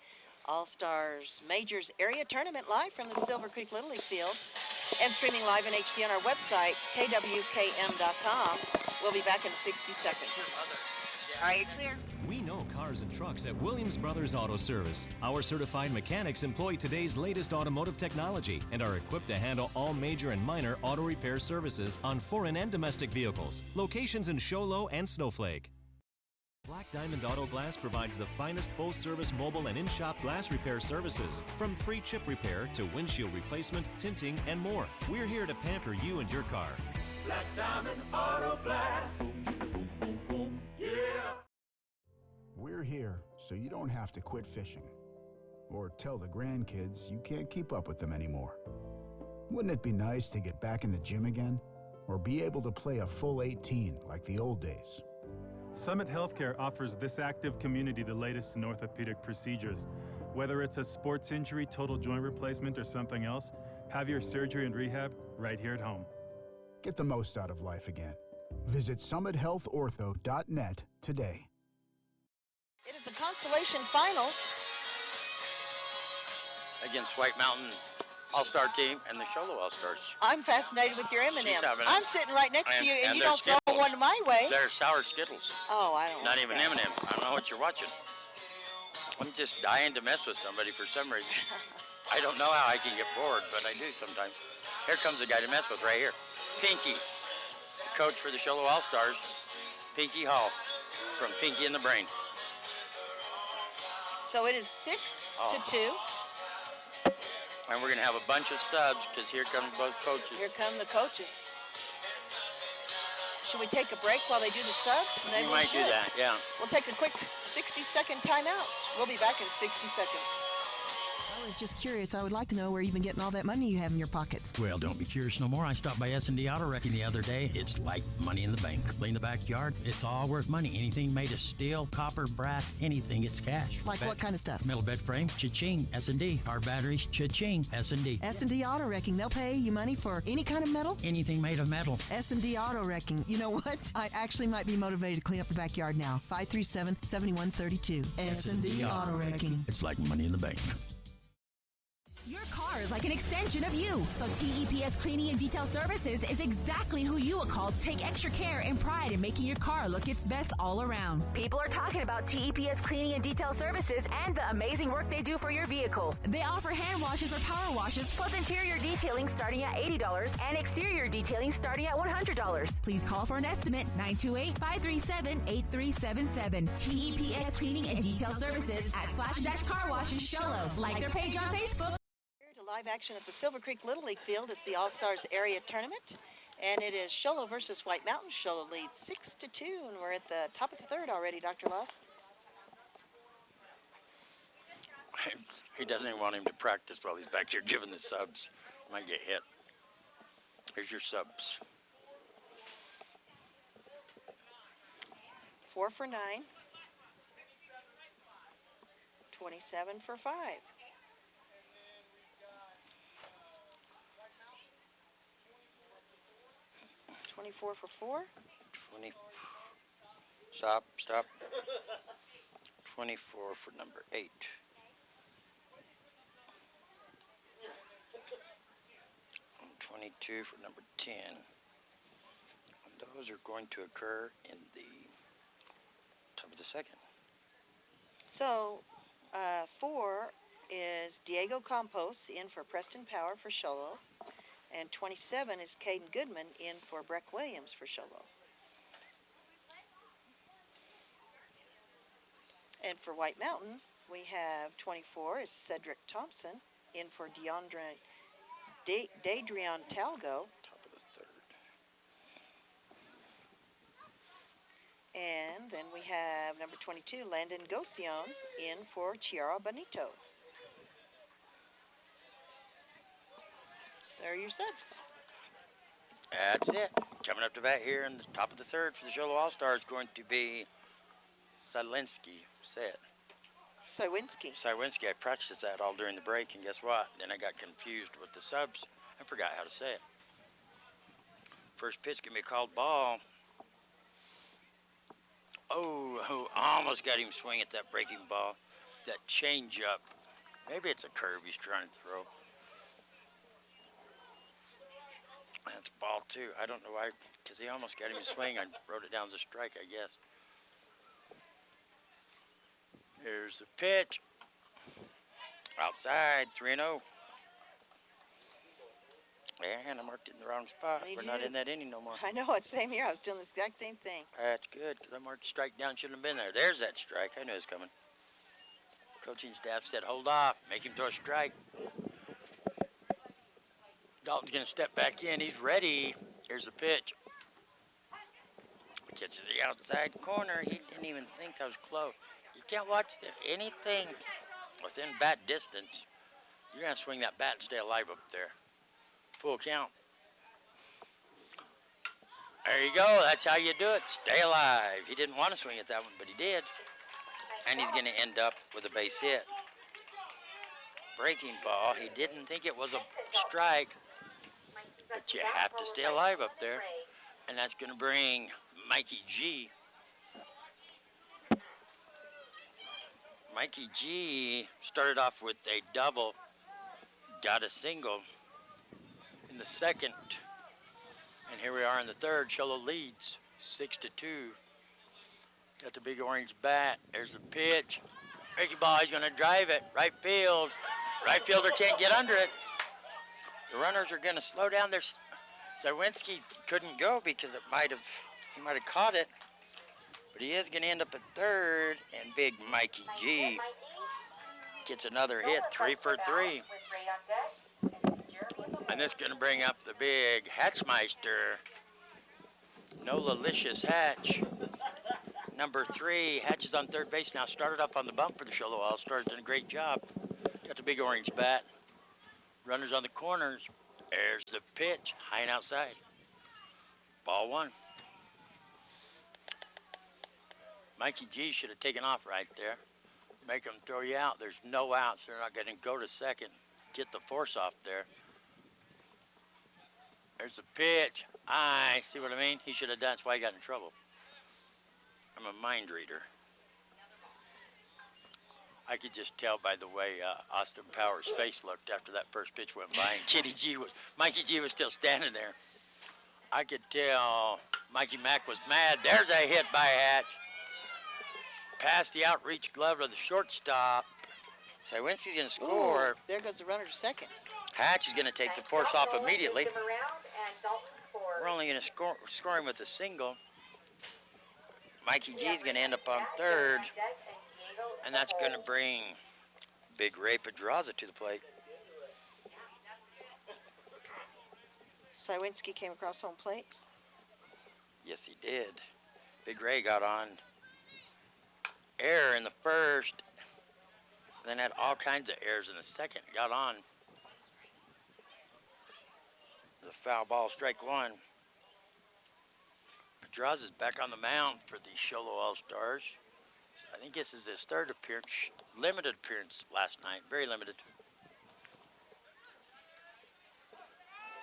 All-Stars Majors Area Tournament live from the Silvercreek Little League Field and streaming live in HD on our website, KWKM.com. We'll be back in 60 seconds. Are you clear? We know cars and trucks at Williams Brothers Auto Service. Our certified mechanics employ today's latest automotive technology and are equipped to handle all major and minor auto repair services on foreign and domestic vehicles. Locations in Sholo and Snowflake. Black Diamond Auto Glass provides the finest full-service mobile and in-shop glass repair services, from free chip repair to windshield replacement, tinting, and more. We're here to pamper you and your car. Black Diamond Auto Glass. Yeah. We're here so you don't have to quit fishing or tell the grandkids you can't keep up with them anymore. Wouldn't it be nice to get back in the gym again or be able to play a full 18 like the old days? Summit Healthcare offers this active community the latest in orthopedic procedures. Whether it's a sports injury, total joint replacement, or something else, have your surgery and rehab right here at home. Get the most out of life again. Visit summithealthortho.net today. It is the Consolation Finals. Against White Mountain All-Star team and the Sholo All-Stars. I'm fascinated with your M&Ms. having I'm it. sitting right next to you, and you they're don't throw Skittles. one my way. They're sour Skittles. Oh, I don't Not want even that. M&Ms. I don't know what you're watching. I'm just dying to mess with somebody for some reason. I don't know how I can get bored, but I do sometimes. Here comes the guy to mess with right here. Pinky, coach for the Sholo All-Stars, Pinky Hall from Pinky and the Brain. So it is 6-2. And we're going to have a bunch of subs because here come both coaches. Here come the coaches. Should we take a break while they do the subs? Maybe We might do that, yeah. We'll take a quick 60-second timeout. We'll be back in 60 seconds. I was just curious. I would like to know where you've been getting all that money you have in your pocket. Well, don't be curious no more. I stopped by S&D Auto Wrecking the other day. It's like money in the bank. Clean the backyard. It's all worth money. Anything made of steel, copper, brass, anything, it's cash. Like what kind of stuff? Metal bed frame, cha-ching. S&D. Our batteries, cha-ching. S&D. S&D Auto Wrecking. They'll pay you money for any kind of metal? Anything made of metal. S&D Auto Wrecking. You know what? I actually might be motivated to clean up the backyard now. 537-7132. S&D Auto Wrecking. It's like money in the bank. Your car is like an extension of you. So TEPS Cleaning and Detail Services is exactly who you would call to take extra care and pride in making your car look its best all around. People are talking about TEPS Cleaning and Detail Services and the amazing work they do for your vehicle. They offer hand washes or power washes, plus interior detailing starting at $80 and exterior detailing starting at $100. Please call for an estimate, 928-537-8377. TEPS Cleaning and Detail Services at Splash Dash Car Wash in Sholo. Like their page on Facebook. Live action at the Silvercreek Little League field. It's the All-Stars area tournament, and it is Sholo versus White Mountain. Sholo leads 6-2, and we're at the top of the third already, Dr. Love. He doesn't even want him to practice while he's back here giving the subs. Might get hit. Here's your subs. 4 for 9. 27 for 5. 24 for 4. 20. Stop. 24 for number 8. And 22 for number 10. And those are going to occur in the top of the second. So 4 is Diego Campos in for Preston Power for Sholo. And 27 is Caden Goodman in for Breck Williams for Sholo. And for White Mountain, we have 24 is Cedric Thompson in for Dadrion Talgo. Top of the third. And then we have number 22, Landon Gocion in for Chiara Bonito. There are your subs. That's it. Coming up to bat here in the top of the third for the Sholo All-Stars going to be Salinsky. Say it. Sawinski. Sawinski. I practiced that all during the break, and guess what? Then I got confused with the subs. I forgot how to say it. First pitch can be called ball. Oh, almost got him swing at that breaking ball. That change up. Maybe it's a curve he's trying to throw. That's ball 2. I don't know why, because he almost got him to swing. I wrote it down as a strike, I guess. Here's the pitch. Outside, 3-0. And I marked it in the wrong spot. We're not in that inning no more. I know, it's same here. I was doing the exact same thing. That's good, because I marked strike down. Shouldn't have been there. There's that strike. I knew it was coming. Coaching staff said, hold off. Make him throw a strike. Dalton's going to step back in. He's ready. Here's the pitch. Catches the outside corner. He didn't even think I was close. You can't watch anything within bat distance. You're going to swing that bat and stay alive up there. Full count. There you go. That's how you do it. Stay alive. He didn't want to swing at that one, but he did. And he's going to end up with a base hit. Breaking ball. He didn't think it was a strike, but you have to stay alive up there. And that's going to bring Mikey G. Mikey G started off with a double, got a single in the second. And here we are in the third. Cholo leads 6-2. Got the big orange bat. There's the pitch. Breaking ball, he's going to drive it. Right field. Right fielder can't get under it. The runners are going to slow down. There's Zawinski couldn't go because he might have caught it. But he is going to end up at third. And big Mikey G gets another hit, 3 for 3. And this is going to bring up the big Hatchmeister. Nola Licious Hatch. Number 3, Hatch is on third base now. Started up on the bump for the Show Low All-Stars. Did a great job. Got the big orange bat. Runners on the corners. There's the pitch. High and outside. Ball 1. Mikey G should have taken off right there. Make them throw you out. There's no outs. They're not going to go to second. Get the force off there. There's a pitch. I see what I mean. He should have done. That's why he got in trouble. I'm a mind reader. I could just tell by the way Austin Powers' face looked after that first pitch went by, and Mikey G was still standing there. I could tell Mikey Mack was mad. There's a hit by Hatch. Past the outreach glove of the shortstop. Zawinski's going to score. Ooh, there goes the runner to second. Hatch is going to take the force off immediately. We're only going to score him with a single. Mikey G is going to end up on third. And that's going to bring big Ray Pedraza to the plate. Zawinski came across home plate. Yes, he did. Big Ray got on. Error in the first. Then had all kinds of errors in the second. Got on. The foul ball, strike 1. Pedraza's back on the mound for the Sholo All-Stars. I think this is his third appearance, limited appearance last night, very limited.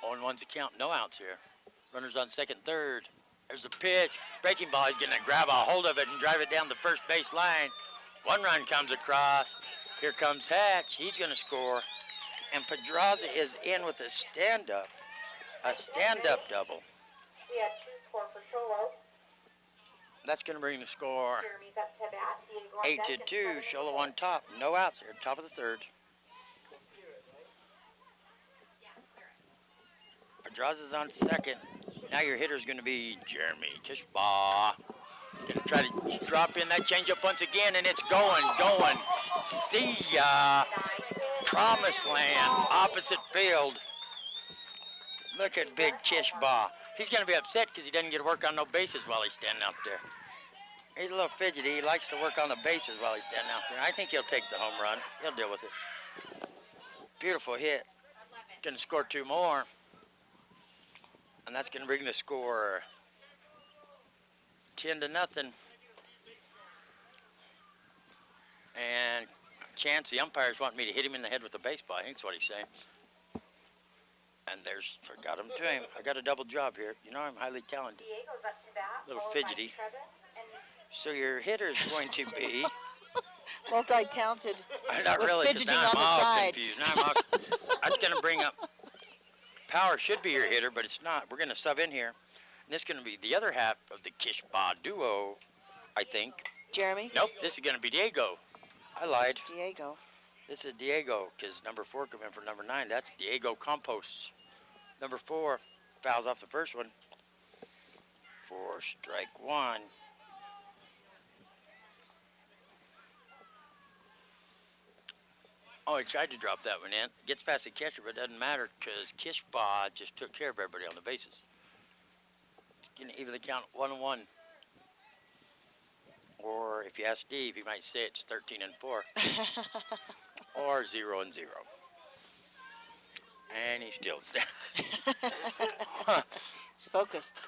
0-1's the count, no outs here. Runners on second, third. There's a pitch. Breaking ball, he's going to grab a hold of it and drive it down the first base line. 1 run comes across. Here comes Hatch. He's going to score. And Pedraza is in with a stand-up double. We had 2 score for Sholo. That's going to bring the score Jeremy's up to bat. Diego on 8-2. Sholo on top. No outs here. Top of the third. Pedraza's on second. Now your hitter's going to be Jeremy Tishbaugh. Going to try to drop in that changeup once again, and it's going. See ya. Promised land, opposite field. Look at big Tishbaugh. He's going to be upset because he doesn't get to work on no bases while he's standing out there. He's a little fidgety. He likes to work on the bases while he's standing out there. I think he'll take the home run. He'll deal with it. Beautiful hit. Going to score 2 more. And that's going to bring the score 10-0. And Chance, the umpires want me to hit him in the head with a baseball. I think that's what he's saying. And I got him to him. I got a double job here. You know I'm highly talented. Diego's up to bat. A little fidgety. So your hitter is going to be... Multi-talented. Not with really, fidgeting now on I'm the all side. confused. That's going to bring up... Power should be your hitter, but it's not. We're going to sub in here. And this is going to be the other half of the Tishbaugh duo, I think. Jeremy? Nope, this is going to be Diego. I lied. It's Diego. This is Diego, because number 4 come in for number 9. That's Diego Campos. Number 4 fouls off the first one for strike 1. Oh, he tried to drop that one in. Gets past the catcher, but it doesn't matter because Tishbaugh just took care of everybody on the bases. Going to even the count 1-1. Or if you ask Steve, he might say it's 13-4. Or 0-0. And he's still It's focused.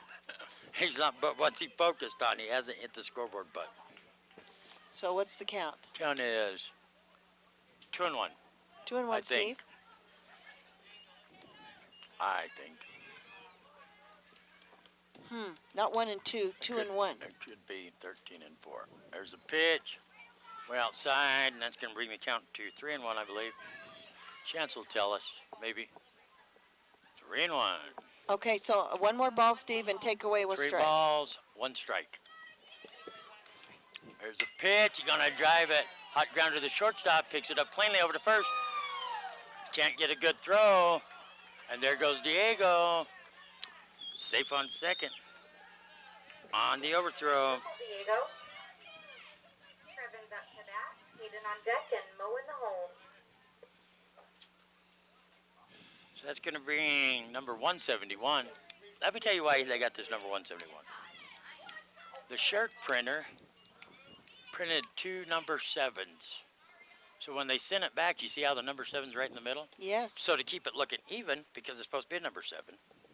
He's not, but what's he focused on? He hasn't hit the scoreboard button. So what's the count? Count is 2-1. 2-1, I Steve. think. I think. Not 1 and 2, 2 and 1. It could be 13-4. There's a pitch. We're outside, and that's going to bring the count to 3-1, I believe. Chance will tell us, maybe. 3-1. Okay, so one more ball, Steve, and take away with 3 strike. balls, 1 strike. There's a pitch. He's going to drive it. Hot ground to the shortstop. Picks it up cleanly over to first. Can't get a good throw. And there goes Diego. Safe on second. On the overthrow. Diego. Trevin's up to bat. Hayden on deck and mowing the home. So that's going to bring number 171. Let me tell you why they got this number 171. The shirt printer printed 2 number 7s. So when they sent it back, you see how the number 7's right in the middle? Yes. So to keep it looking even, because it's supposed to be a number 7,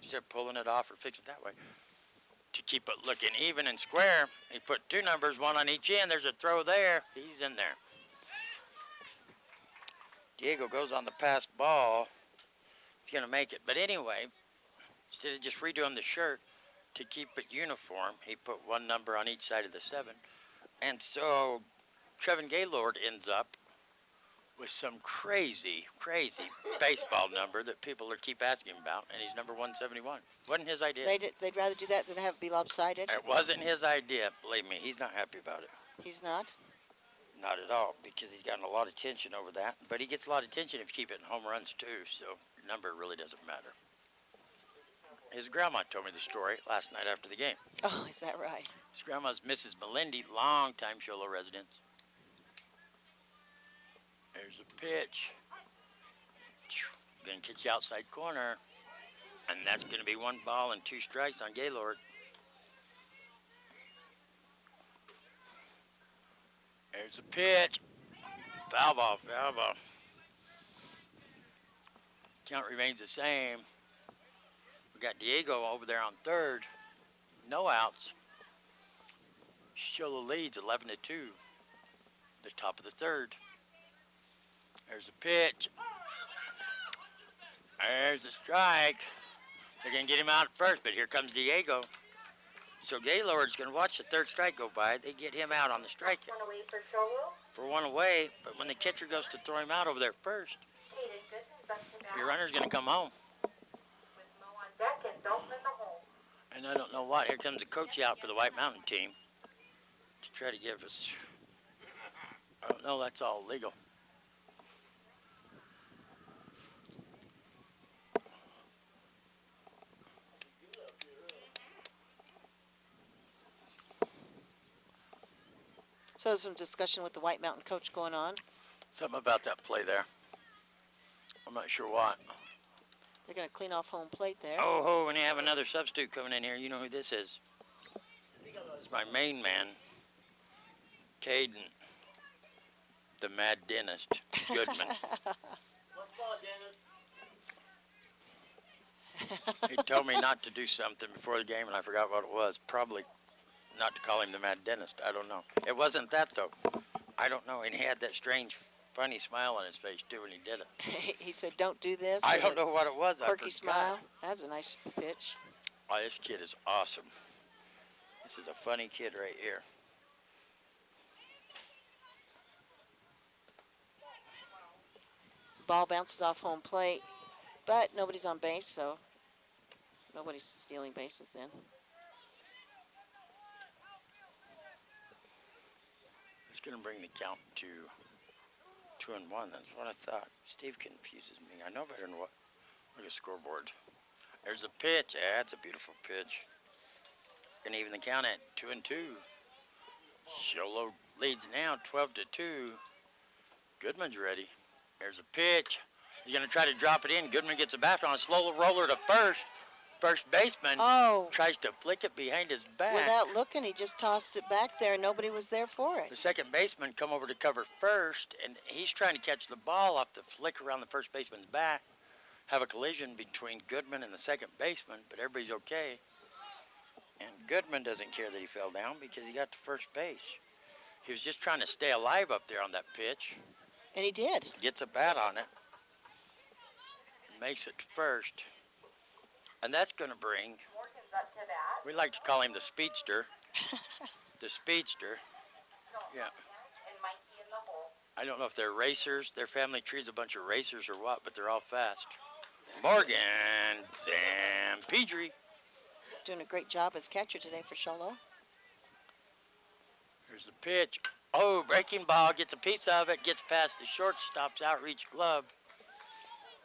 instead of pulling it off or fix it that way, to keep it looking even and square, he put 2 numbers, 1 on each end. There's a throw there. He's in there. Diego goes on the pass ball. He's going to make it. But anyway, instead of just redoing the shirt to keep it uniform, he put 1 number on each side of the 7. And so Trevin Gaylord ends up with some crazy, crazy baseball number that people keep asking about, and he's number 171. Wasn't his idea. They'd rather do that than have it be lopsided? It wasn't his idea. Believe me, he's not happy about it. He's not? Not at all, because he's gotten a lot of attention over that. But he gets a lot of attention if you keep it in home runs, too, so your number really doesn't matter. His grandma told me the story last night after the game. Oh, is that right? His grandma's Mrs. Melindy, long-time Sholo resident. There's a pitch. Gonna catch you outside corner. And that's gonna be 1 ball and 2 strikes on Gaylord. There's a pitch. Foul ball, foul ball. Count remains the same. We got Diego over there on third. No outs. Sholo leads 11-2. The top of the third. There's a pitch. There's a strike. They're going to get him out at first, but here comes Diego. So Gaylord's going to watch the third strike go by. They get him out on the strike. 1 away for Sholo. For 1 away, but when the catcher goes to throw him out over there first, Hayden Goodman's up to bat. your runner's going to come home. With Mo on deck and Dalton in the home. And I don't know what. Here comes the coach out for the White Mountain team to try to give us. I don't know. That's all legal. So some discussion with the White Mountain coach going on. Something about that play there. I'm not sure what. They're going to clean off home plate there. Oh, and you have another substitute coming in here. You know who this is. It's my main man, Caden, the mad dentist, Goodman. He told me not to do something before the game, and I forgot what it was. Probably not to call him the mad dentist. I don't know. It wasn't that, though. I don't know. And he had that strange, funny smile on his face, too, when he did it. He said, don't do this. I don't know what it was. Quirky smile. That's a nice pitch. Oh, this kid is awesome. This is a funny kid right here. Ball bounces off home plate, but nobody's on base, so nobody's stealing bases then. It's going to bring the count to 2-1. That's what I thought. Steve confuses me. I know better than what. Look at the scoreboard. There's a pitch. Yeah, that's a beautiful pitch. Going to even the count at 2-2. Sholo leads now 12-2. Goodman's ready. There's a pitch. He's going to try to drop it in. Goodman gets it back on a slow roller to first. First baseman tries to flick it behind his back. Without looking, he just tossed it back there, and nobody was there for it. The second baseman come over to cover first, and he's trying to catch the ball off the flick around the first baseman's back. Have a collision between Goodman and the second baseman, but everybody's okay. And Goodman doesn't care that he fell down because he got to first base. He was just trying to stay alive up there on that pitch. And he did. Gets a bat on it. Makes it to first. And that's going to bring, we like to call him the speedster. The speedster. Yeah. I don't know if they're racers. Their family tree's a bunch of racers or what, but they're all fast. Morgan Sam Pedri. He's doing a great job as catcher today for Sholo. Here's the pitch. Oh, breaking ball, gets a piece of it, gets past the shortstop's outreach glove,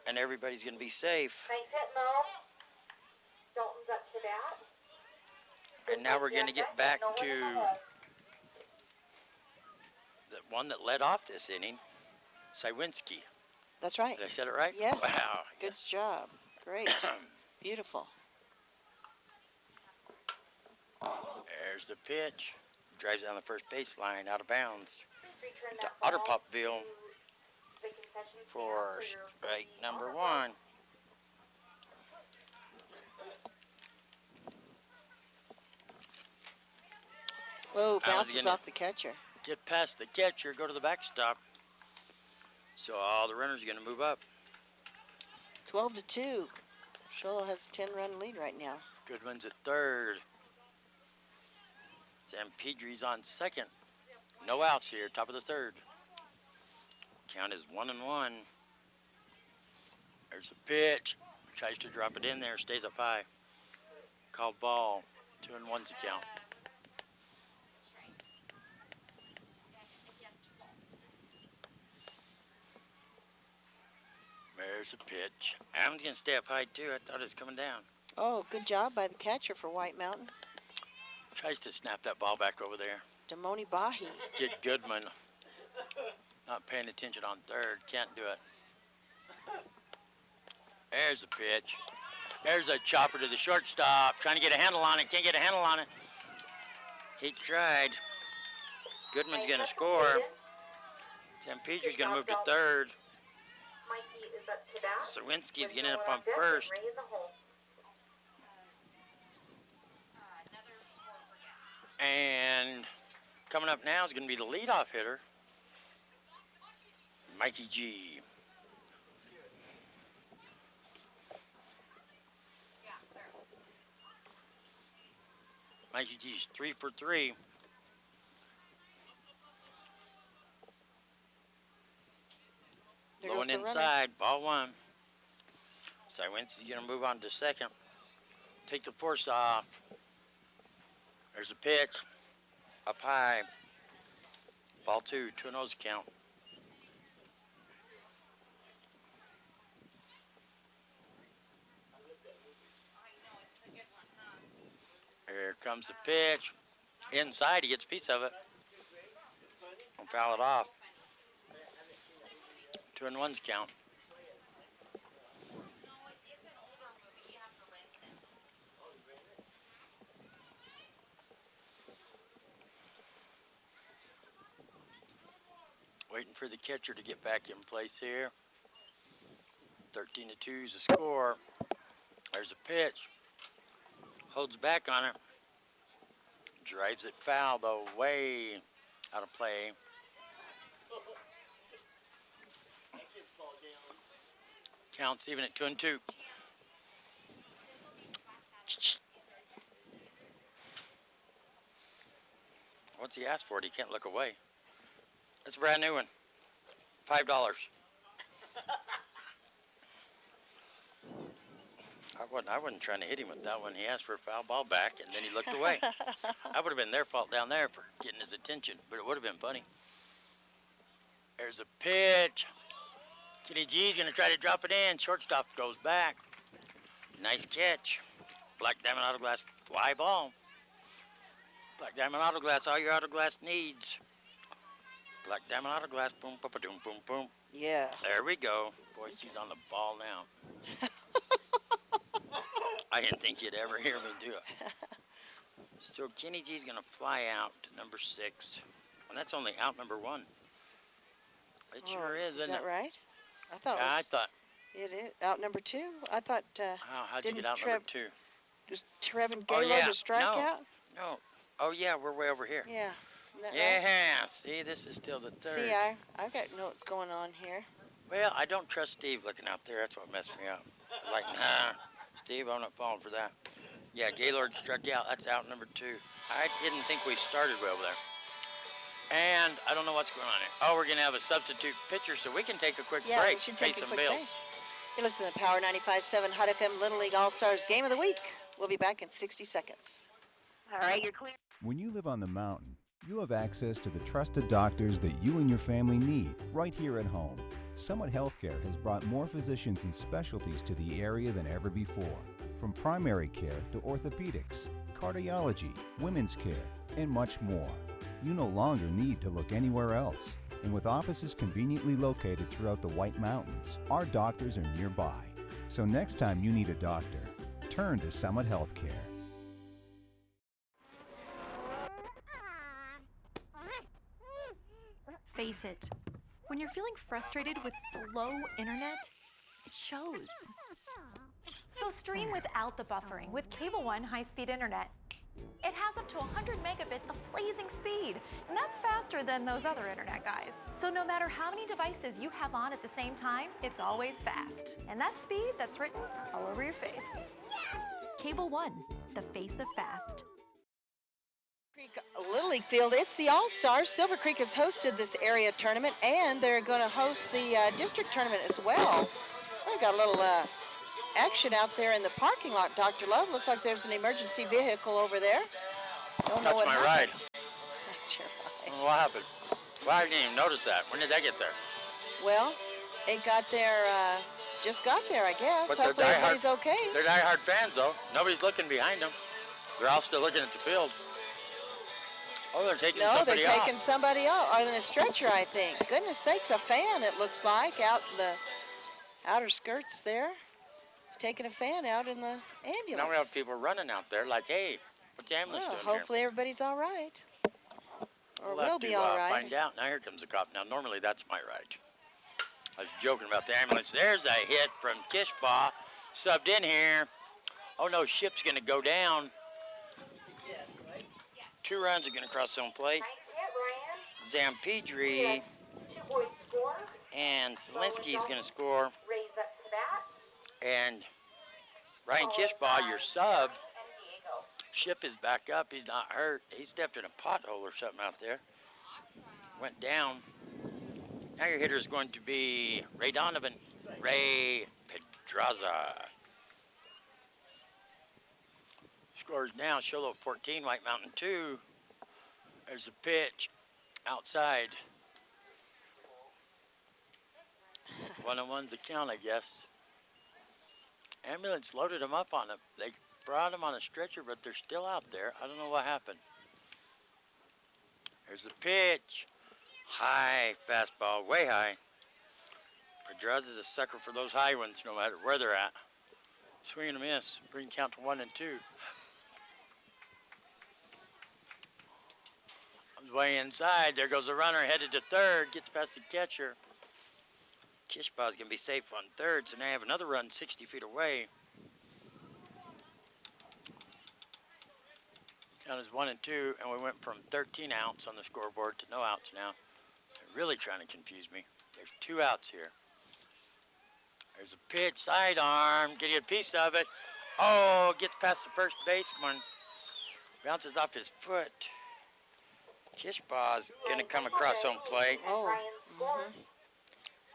and everybody's going to be safe. Nice hit, Mo. Dalton's up to bat. And now we're going to get back to the one that led off this inning, Sywinski. That's right. Did I said it right? Yes. Wow. Good job. Great. Beautiful. There's the pitch. Drives down the first baseline, out of bounds. To Otterpopville for strike number 1. Whoa, bounces off the catcher. Get past the catcher, go to the backstop. So all the runners are going to move up. 12-2. Sholo has a 10-run lead right now. Goodman's at third. Sam Pedri's on second. No outs here, top of the third. Count is 1-1. There's the pitch. Tries to drop it in there, stays up high. Called ball. 2-1's the count. There's a pitch. Adam's going to stay up high, too. I thought it was coming down. Oh, good job by the catcher for White Mountain. Tries to snap that ball back over there. Damoni Bahi. Get Goodman. Not paying attention on third. Can't do it. There's the pitch. There's a chopper to the shortstop. Trying to get a handle on it. Can't get a handle on it. He tried. Goodman's going to score. Sam Pedri's going to move to third. Sawinski's getting up on first. And coming up now is going to be the leadoff hitter, Mikey G. Mikey G's 3 for 3. Going inside, ball 1. Sywinski's going to move on to second. Take the force off. There's a pitch. Up high. Ball 2, 2-0's count. Here comes the pitch. Inside, he gets a piece of it. Don't foul it off. 2-1's count. Waiting for the catcher to get back in place here. 13-2 is the score. There's a pitch. Holds back on it. Drives it foul, though, way out of play. Counts even at 2-2. What's he asked for it? He can't look away. That's a brand new one. $5. I wasn't trying to hit him with that one. He asked for a foul ball back, and then he looked away. That would have been their fault down there for getting his attention, but it would have been funny. There's a pitch. Kenny G's going to try to drop it in. Shortstop goes back. Nice catch. Black Diamond Auto Glass fly ball. Black Diamond Auto Glass, all your auto glass needs. Black Diamond Auto Glass, boom, boom, boom, boom, boom. Yeah. There we go. Boy, she's on the ball now. I didn't think you'd ever hear me do it. So Kenny G's going to fly out to number 6. And that's only out number 1. It sure is, isn't it? Is that right? I thought Yeah, I thought. It is. Out number 2? I thought... How'd you get out number 2? Trevin Oh, Gaylord yeah. to strike out? No. Oh, yeah, we're way over here. Yeah. Isn't that right? Yeah. See, this is still the third. See, I've got to know what's going on here. Well, I don't trust Steve looking out there. That's what messed me up. Like, nah, Steve, I'm not falling for that. Yeah, Gaylord struck out. That's out number 2. I didn't think we started way over there. And I don't know what's going on here. Oh, we're going to have a substitute pitcher, so we can take a quick Yeah, break. we should Pay take a some quick bills. break. You listen to Power 95.7 Hot FM Little League All-Stars Game of the Week. We'll be back in 60 seconds. All right, you're clear. When you live on the mountain, you have access to the trusted doctors that you and your family need right here at home. Summit Healthcare has brought more physicians and specialties to the area than ever before. From primary care to orthopedics, cardiology, women's care, and much more. You no longer need to look anywhere else. And with offices conveniently located throughout the White Mountains, our doctors are nearby. So next time you need a doctor, turn to Summit Healthcare. Face it. When you're feeling frustrated with slow internet, it shows. So stream without the buffering with Cable One high-speed internet. It has up to 100 megabits of blazing speed, and that's faster than those other internet guys. So no matter how many devices you have on at the same time, it's always fast. And that speed, that's written all over your face. Cable One, the face of fast. Creek Little League Field, it's the All-Stars. Silvercreek has hosted this area tournament, and they're going to host the district tournament as well. We got a little action out there in the parking lot, Dr. Love. Looks like there's an emergency vehicle over there. Don't know That's what my happened. ride. That's your ride. What happened? Well, I didn't even notice that. When did that get there? Well, it got there, just got there, I guess. But they're Hopefully everybody's diehard- okay. They're diehard fans, though. Nobody's looking behind them. They're all still looking at the field. Oh, they're taking No, somebody they're off. taking somebody out on a stretcher, I think. Goodness sakes, a fan, it looks like, out in the outer skirts there. Taking a fan out in the ambulance. Now we have people running out there like, hey, what's the ambulance Well, doing hopefully everybody's all right. Or We'll will have be to, all right. find out. Now here comes the cop. Now normally that's my ride. I was joking about the ambulance. There's a hit from Kishbaugh, subbed in here. Oh no, Ship's gonna go down. 2 runs are gonna cross home plate. Nice hit, Ryan. Zampedri 2 boys score. and Zielinski's gonna score. Raise up to bat. And Ryan Kishbaugh, your sub, Ship is back up. He's not hurt. He stepped in a pothole or something out there. Went down. Now your hitter is going to be Ray Donovan. Ray Pedraza. Scores now, Sholo 14, White Mountain 2. There's a pitch outside. 1-on-1's the count, I guess. Ambulance loaded them up on them. They brought them on a stretcher, but they're still out there. I don't know what happened. There's the pitch. High fastball, way high. Pedraza's a sucker for those high ones, no matter where they're at. Swing and a miss. Bring count to 1-2. Comes way inside. There goes the runner headed to third. Gets past the catcher. Kishbaugh's going to be safe on third, so now you have another run 60 feet away. Count is 1-2, and we went from 13 outs on the scoreboard to no outs now. They're really trying to confuse me. There's 2 outs here. There's a pitch, sidearm, getting a piece of it. Oh, gets past the first baseman. Bounces off his foot. Kishbaugh's going to come across home plate. Oh. Ryan scores.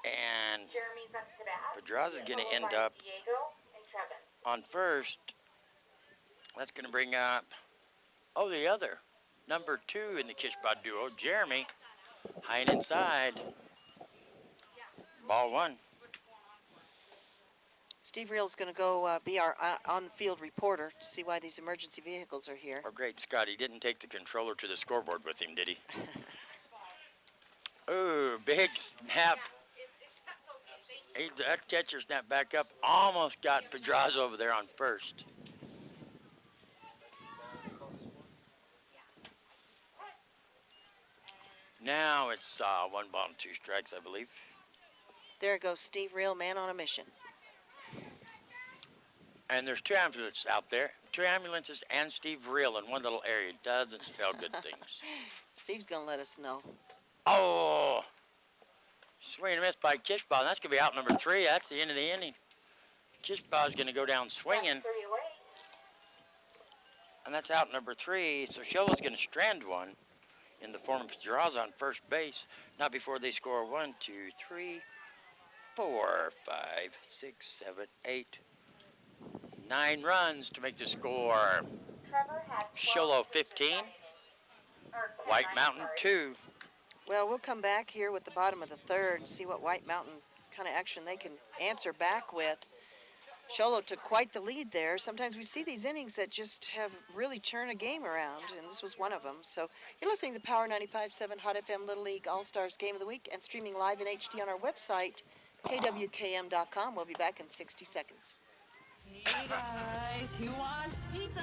And Jeremy's up to bat. Pedraza's going to Followed end by up Diego and Trevin. on first. That's going to bring up, the other, number 2 in the Kishbaugh duo, Jeremy, high and inside. Ball 1. Steve Reel's going to go be our on-the-field reporter to see why these emergency vehicles are here. Oh, great, Scott. He didn't take the controller to the scoreboard with him, did he? Ooh, big snap. That catcher snapped back up. Almost got Pedraza over there on first. Now it's 1 ball and 2 strikes, I believe. There goes Steve Reel, man on a mission. And there's 2 ambulances out there. 2 ambulances and Steve Reel in one little area. Doesn't spell good things. Steve's going to let us know. Oh! Swing and a miss by Kishbaugh. That's going to be out number 3. That's the end of the inning. Kishbaugh's going to go down swinging. And that's out number 3. So Sholo's going to strand one in the form of draws on first base. Not before they score 1, 2, 3, 4, 5, 6, 7, 8, 9 runs to make the score. Sholo 15, White Mountain 2. Well, we'll come back here with the bottom of the 3rd and see what White Mountain kind of action they can answer back with. Sholo took quite the lead there. Sometimes we see these innings that just have really turned a game around, and this was one of them. So you're listening to Power 95.7 Hot FM Little League All-Stars Game of the Week and streaming live in HD on our website, KWKM.com. We'll be back in 60 seconds. Hey guys, who wants pizza?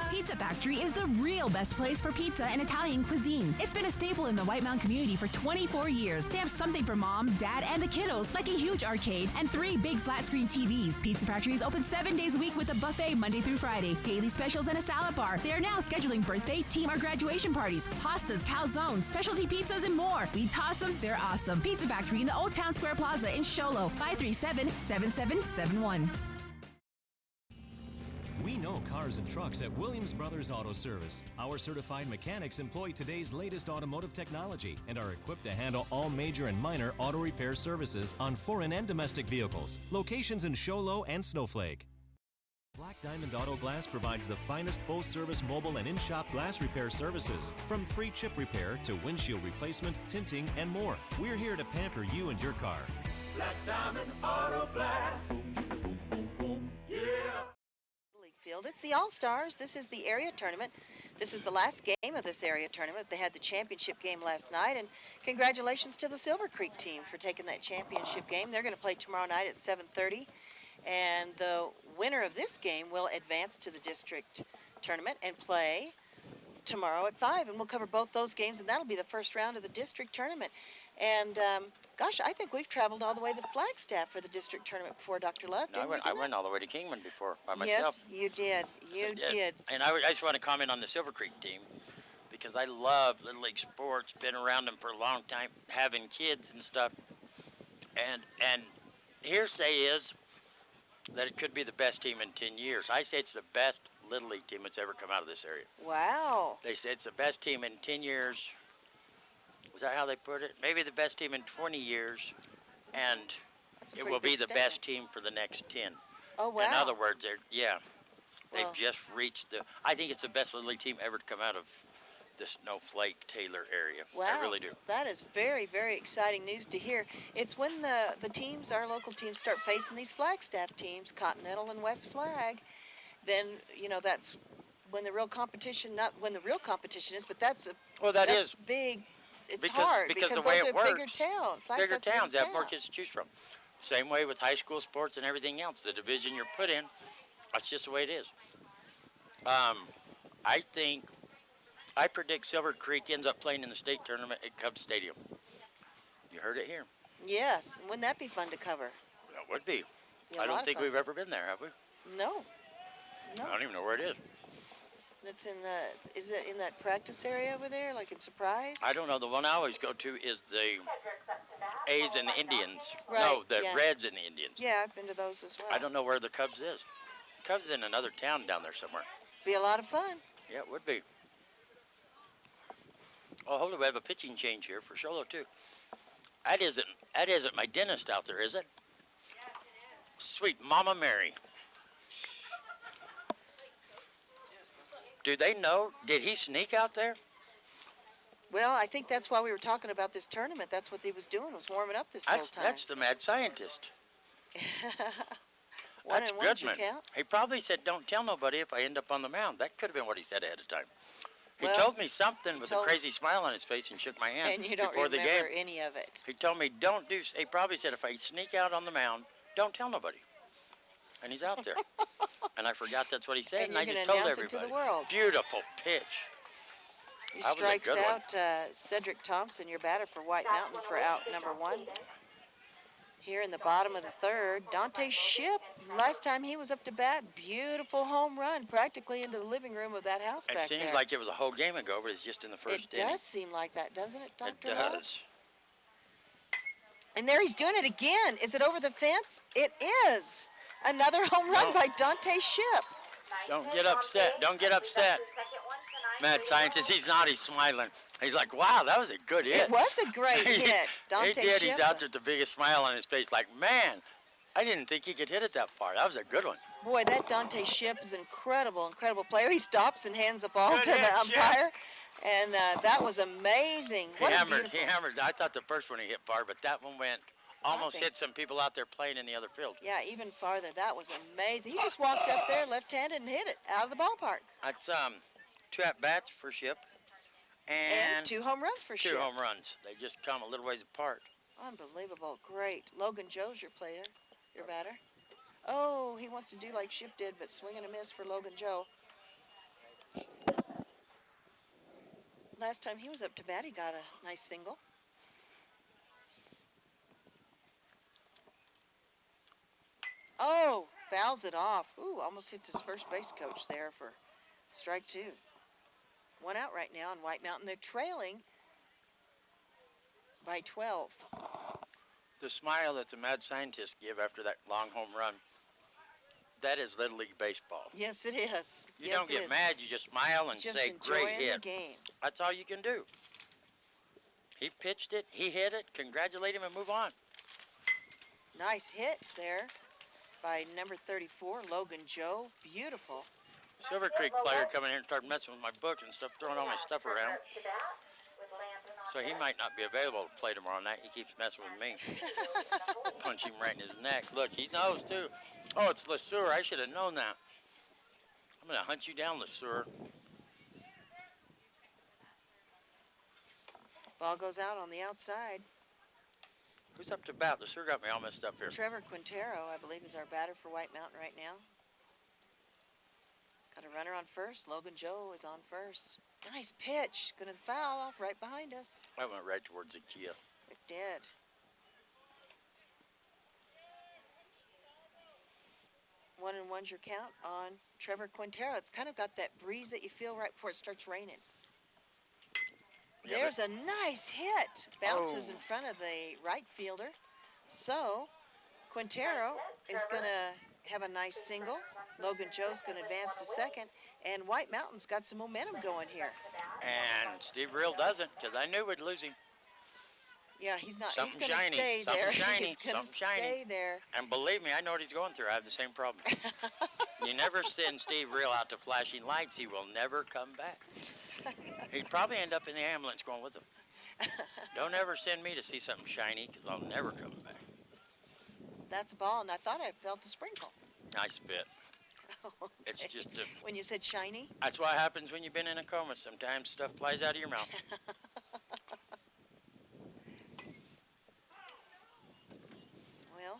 Pizza Factory is the real best place for pizza and Italian cuisine. It's been a staple in the White Mountain community for 24 years. They have something for mom, dad, and the kiddos, like a huge arcade and 3 big flat screen TVs. Pizza Factory is open 7 days a week with a buffet Monday through Friday, daily specials, and a salad bar. They are now scheduling birthday, team, or graduation parties, pastas, calzones, specialty pizzas, and more. We toss them, they're awesome. Pizza Factory in the Old Town Square Plaza in Sholo, 537-7771. We know cars and trucks at Williams Brothers Auto Service. Our certified mechanics employ today's latest automotive technology and are equipped to handle all major and minor auto repair services on foreign and domestic vehicles. Locations in Sholo and Snowflake. Black Diamond Auto Glass provides the finest full-service mobile and in-shop glass repair services, from free chip repair to windshield replacement, tinting, and more. We're here to pamper you and your car. Black Diamond Auto Glass. Yeah. Field. It's the All-Stars. This is the area tournament. This is the last game of this area tournament. They had the championship game last night, and congratulations to the Silvercreek team for taking that championship game. They're going to play tomorrow night at 7:30, and the winner of this game will advance to the district tournament and play tomorrow at 5, and we'll cover both those games, and that'll be the first round of the district tournament. And gosh, I think we've traveled all the way to Flagstaff for the district tournament before, Dr. Love. No, I went all the way to Kingman before by myself. Yes, you did. You did. And I just want to comment on the Silvercreek team because I love Little League sports, been around them for a long time, having kids and stuff. And hearsay is that it could be the best team in 10 years. I say it's the best Little League team that's ever come out of this area. Wow. They say it's the best team in 10 years. Is that how they put it? Maybe the best team in 20 years, and it will be the best team for the next 10. Oh, wow. In other words, they've Well, just reached I think it's the best Little League team ever to come out of the Snowflake Taylor area. wow. I really do. That is very, very exciting news to hear. It's when the teams, our local teams, start facing these Flagstaff teams, Continental and West Flag, then, you know, that's when the real competition, not when the real competition is, but that's big. It's hard because the those way are it works, bigger towns. bigger towns have more kids to choose from. Same way with high school sports and everything else. The division you're put in, that's just the way it is. I predict Silvercreek ends up playing in the state tournament at Cubs Stadium. You heard it here. Yes, wouldn't that be fun to cover? It would be. Be a I lot don't of think fun. we've ever been there, have we? No. I don't even know where it is. It's in is it in that practice area over there, like in Surprise? I don't know. The one I always go to is the A's and the Indians. Right, No, the yeah. Reds and the Indians. Yeah, I've been to those as well. I don't know where the Cubs is. Cubs is in another town down there somewhere. Be a lot of fun. Yeah, it would be. Oh, hold on. We have a pitching change here for Sholo, too. That isn't my dentist out there, is it? Yes, it is. Sweet Mama Mary. Do they know? Did he sneak out there? Well, I think that's why we were talking about this tournament. That's what he was doing, was warming up this whole time. That's the mad scientist. One That's and one should Goodman. count. He probably said, "Don't tell nobody if I end up on the mound." That could have been what he said ahead of time. He Well, told me something with a crazy smile on his face and shook my hand And you don't before the remember game. any of it. He told me, "Don't do." He probably said, "If I sneak out on the mound, don't tell nobody." And he's out there. And I forgot that's what he said, And and I you're just gonna told announce it everybody. to the world. Beautiful pitch. He That was a strikes good one. out Cedric Thompson, your batter for White Mountain, for out number 1. Here in the bottom of the third, Dante Ship, last time he was up to bat, beautiful home run, practically into the living room of that house It back seems there. like it was a whole game ago, but it's just in the first It inning. does seem like that, doesn't it, Dr. It Love? does. And there he's doing it again. Is it over the fence? It is. Another home run by Dante Ship. Don't get upset. Don't get upset. Mad scientist, he's not. He's smiling. He's like, wow, that was a good hit. It was a great hit. Dante He did. Ship. He's out there with the biggest smile on his face like, man, I didn't think he could hit it that far. That was a good one. Boy, that Dante Ship is incredible, incredible player. He stops and hands the ball Good to hit, the umpire. And that was amazing. He hammered. I thought the first one he hit far, but that one went almost hit some people out there playing in the other field. Yeah, even farther. That was amazing. He just walked up there left-handed and hit it out of the ballpark. That's 2 at-bats for Ship. And 2 home runs for Ship. 2 home runs. They just come a little ways apart. Unbelievable. Great. Logan Joe's your player, your batter. Oh, he wants to do like Ship did, but swing and a miss for Logan Joe. Last time he was up to bat, he got a nice single. Oh, fouls it off. Ooh, almost hits his first base coach there for strike 2. 1 out right now in White Mountain. They're trailing by 12. The smile that the mad scientists give after that long home run, that is Little League baseball. Yes, it is. You don't get mad, you just smile and just say, great enjoying hit. the game. That's all you can do. He pitched it, he hit it, congratulate him and move on. Nice hit there by number 34, Logan Joe. Beautiful. Silvercreek player coming here and started messing with my book and stuff, throwing all my stuff around. So he might not be available to play tomorrow night. He keeps messing with me. Punch him right in his neck. Look, he knows too. Oh, it's LeSueur. I should have known that. I'm going to hunt you down, LeSueur. Ball goes out on the outside. Who's up to bat? LeSueur got me all messed up here. Trevor Quintero, I believe, is our batter for White Mountain right now. Got a runner on first. Logan Joe is on first. Nice pitch. Gonna foul off right behind us. I went right towards the Kia. It did. One and one's your count on Trevor Quintero. It's kind of got that breeze that you feel right before it starts raining. Yeah, There's a nice hit. Bounces Oh. in front of the right fielder. So Quintero is going to have a nice single. Logan Joe's going to advance to second. And White Mountain's got some momentum going here. And Steve Real doesn't, because I knew we'd lose him. Yeah, he's not. Something He's going to shiny, stay something there. shiny, He's going to something shiny. stay there. And believe me, I know what he's going through. I have the same problem. You never send Steve Real out to flashing lights. He will never come back. He'd probably end up in the ambulance going with him. Don't ever send me to see something shiny, because I'll never come back. That's a ball, and I thought I felt a sprinkle. Nice bit. Okay. It's just a, When you said shiny? that's what happens when you've been in a coma. Sometimes stuff flies out of your mouth. Well,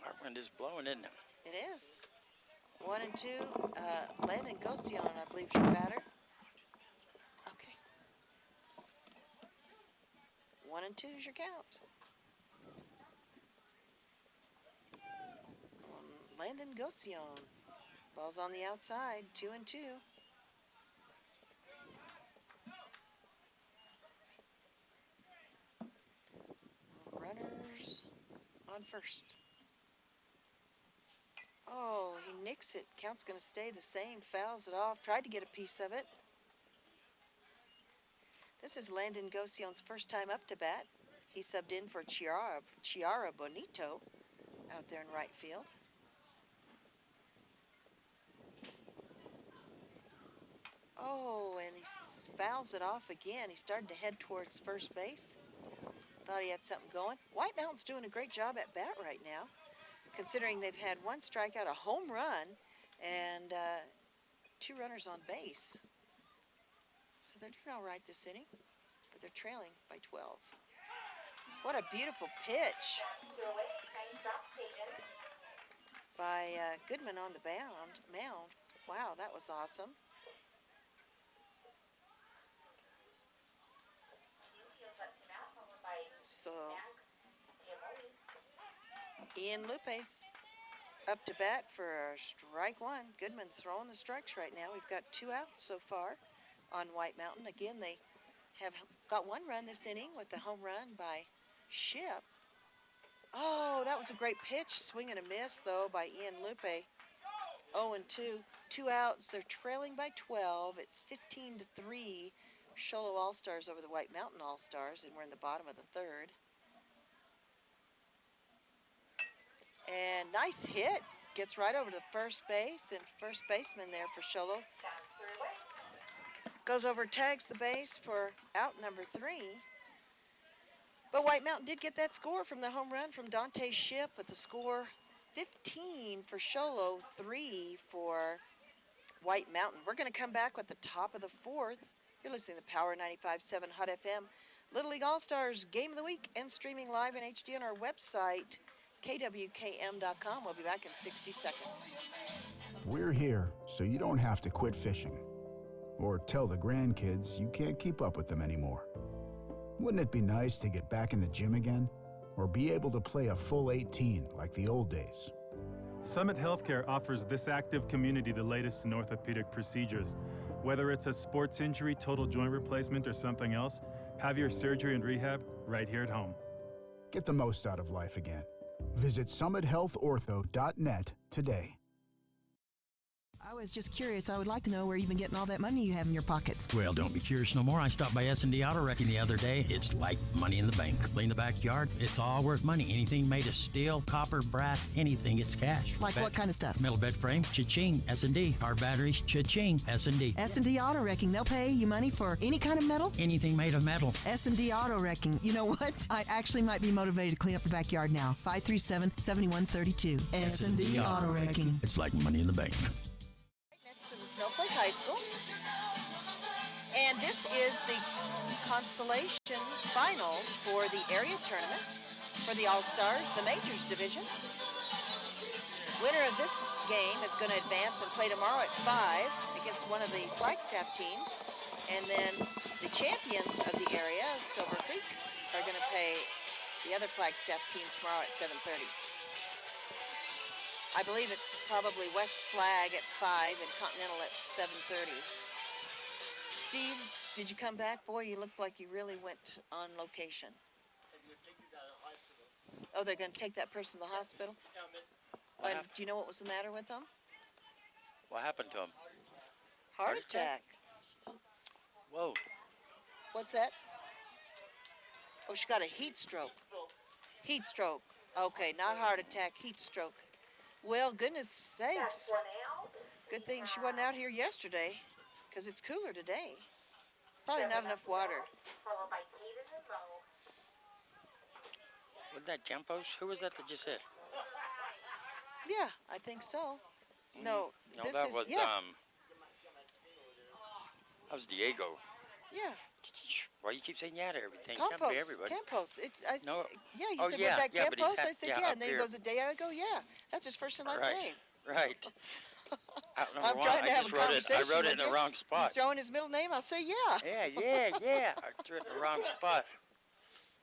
Our wind is blowing, isn't it? it is. 1 and 2. Landon Gosion, I believe, is your batter. Okay. 1 and 2 is your count. Landon Gosion. Ball's on the outside. 2 and 2. Runners on first. Oh, he nicks it. Count's going to stay the same. Fouls it off. Tried to get a piece of it. This is Landon Gosion's first time up to bat. He subbed in for Chiara Bonito out there in right field. Oh, and he fouls it off again. He started to head towards first base. Thought he had something going. White Mountain's doing a great job at bat right now, considering they've had 1 strikeout, a home run, and 2 runners on base. So they're doing all right this inning, but they're trailing by 12. What a beautiful pitch by Goodman on the mound. Wow, that was awesome. So Ian Lupe's up to bat for strike one. Goodman throwing the strikes right now. We've got 2 outs so far on White Mountain. Again, they have got 1 run this inning with the home run by Ship. Oh, that was a great pitch. Swing and a miss, though, by Ian Lupe. 0-2. 2 outs. They're trailing by 12. It's 15-3. Sholo All-Stars over the White Mountain All-Stars, and we're in the bottom of the 3rd. And nice hit. Gets right over to first base, and first baseman there for Sholo goes over, tags the base for out number 3. But White Mountain did get that score from the home run from Dante Ship, with the score 15 for Sholo, 3 for White Mountain. We're going to come back with the top of the 4th. You're listening to Power 95.7 Hot FM. Little League All-Stars Game of the Week, and streaming live in HD on our website, KWKM.com. We'll be back in 60 seconds. We're here so you don't have to quit fishing or tell the grandkids you can't keep up with them anymore. Wouldn't it be nice to get back in the gym again or be able to play a full 18 like the old days? Summit Healthcare offers this active community the latest in orthopedic procedures. Whether it's a sports injury, total joint replacement, or something else, have your surgery and rehab right here at home. Get the most out of life again. Visit summithealthortho.net today. I was just curious. I would like to know where you've been getting all that money you have in your pocket. Well, don't be curious no more. I stopped by S&D Auto Wrecking the other day. It's like money in the bank. Clean the backyard. It's all worth money. Anything made of steel, copper, brass, anything, it's cash. Like what kind of stuff? Metal bed frame, cha-ching. S&D. Our batteries, cha-ching. S&D. S&D Auto Wrecking. They'll pay you money for any kind of metal? Anything made of metal. S&D Auto Wrecking. You know what? I actually might be motivated to clean up the backyard now. 537-7132. S&D Auto Wrecking. It's like money in the bank. To the Snowflake High School. And this is the consolation finals for the area tournament for the All-Stars, the Majors division. Winner of this game is going to advance and play tomorrow at 5 against one of the Flagstaff teams. And then the champions of the area, Silvercreek, are going to play the other Flagstaff team tomorrow at 7:30. I believe it's probably West Flag at 5 and Continental at 7:30. Steve, did you come back? Boy, you looked like you really went on location. Oh, they're going to take that person to the hospital? And do you know what was the matter with them? What happened to him? Heart attack. Whoa. What's that? Oh, she got a heat stroke. Heat stroke. Okay, not heart attack, heat stroke. Well, goodness sakes. Good thing she wasn't out here yesterday, because it's cooler today. Probably not enough water. Was that Campos? Who was that just hit? Yeah, I think so. No, No, this that is, was yeah. That was Diego. Yeah. Why you keep saying yeah to everything? It can't be Campos. everybody. Campos. No. Yeah, you Oh, said, yeah, was that yeah, but he's Campos? I said, yeah. up And then he here. goes, a day ago, yeah. That's his first and last name. Right. I'm trying to have a I conversation wrote it in with the you. wrong spot. You throw in his middle name, I'll say, yeah. Yeah. I threw it in the wrong spot.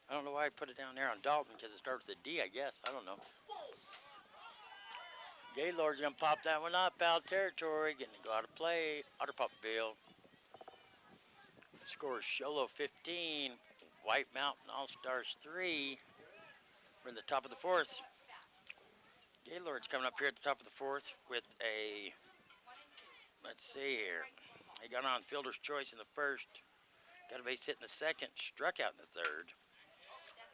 I don't know why I put it down there on Dalton, because it starts with a D, I guess. I don't know. Gaylord's going to pop that one up. Foul territory. Getting to go out of play. Oughta pop Bill. Score is Sholo 15. White Mountain All-Stars 3. We're in the top of the 4th. Gaylord's coming up here at the top of the 4th with a, let's see here. He got on fielder's choice in the 1st. Got a base hit in the 2nd. Struck out in the 3rd.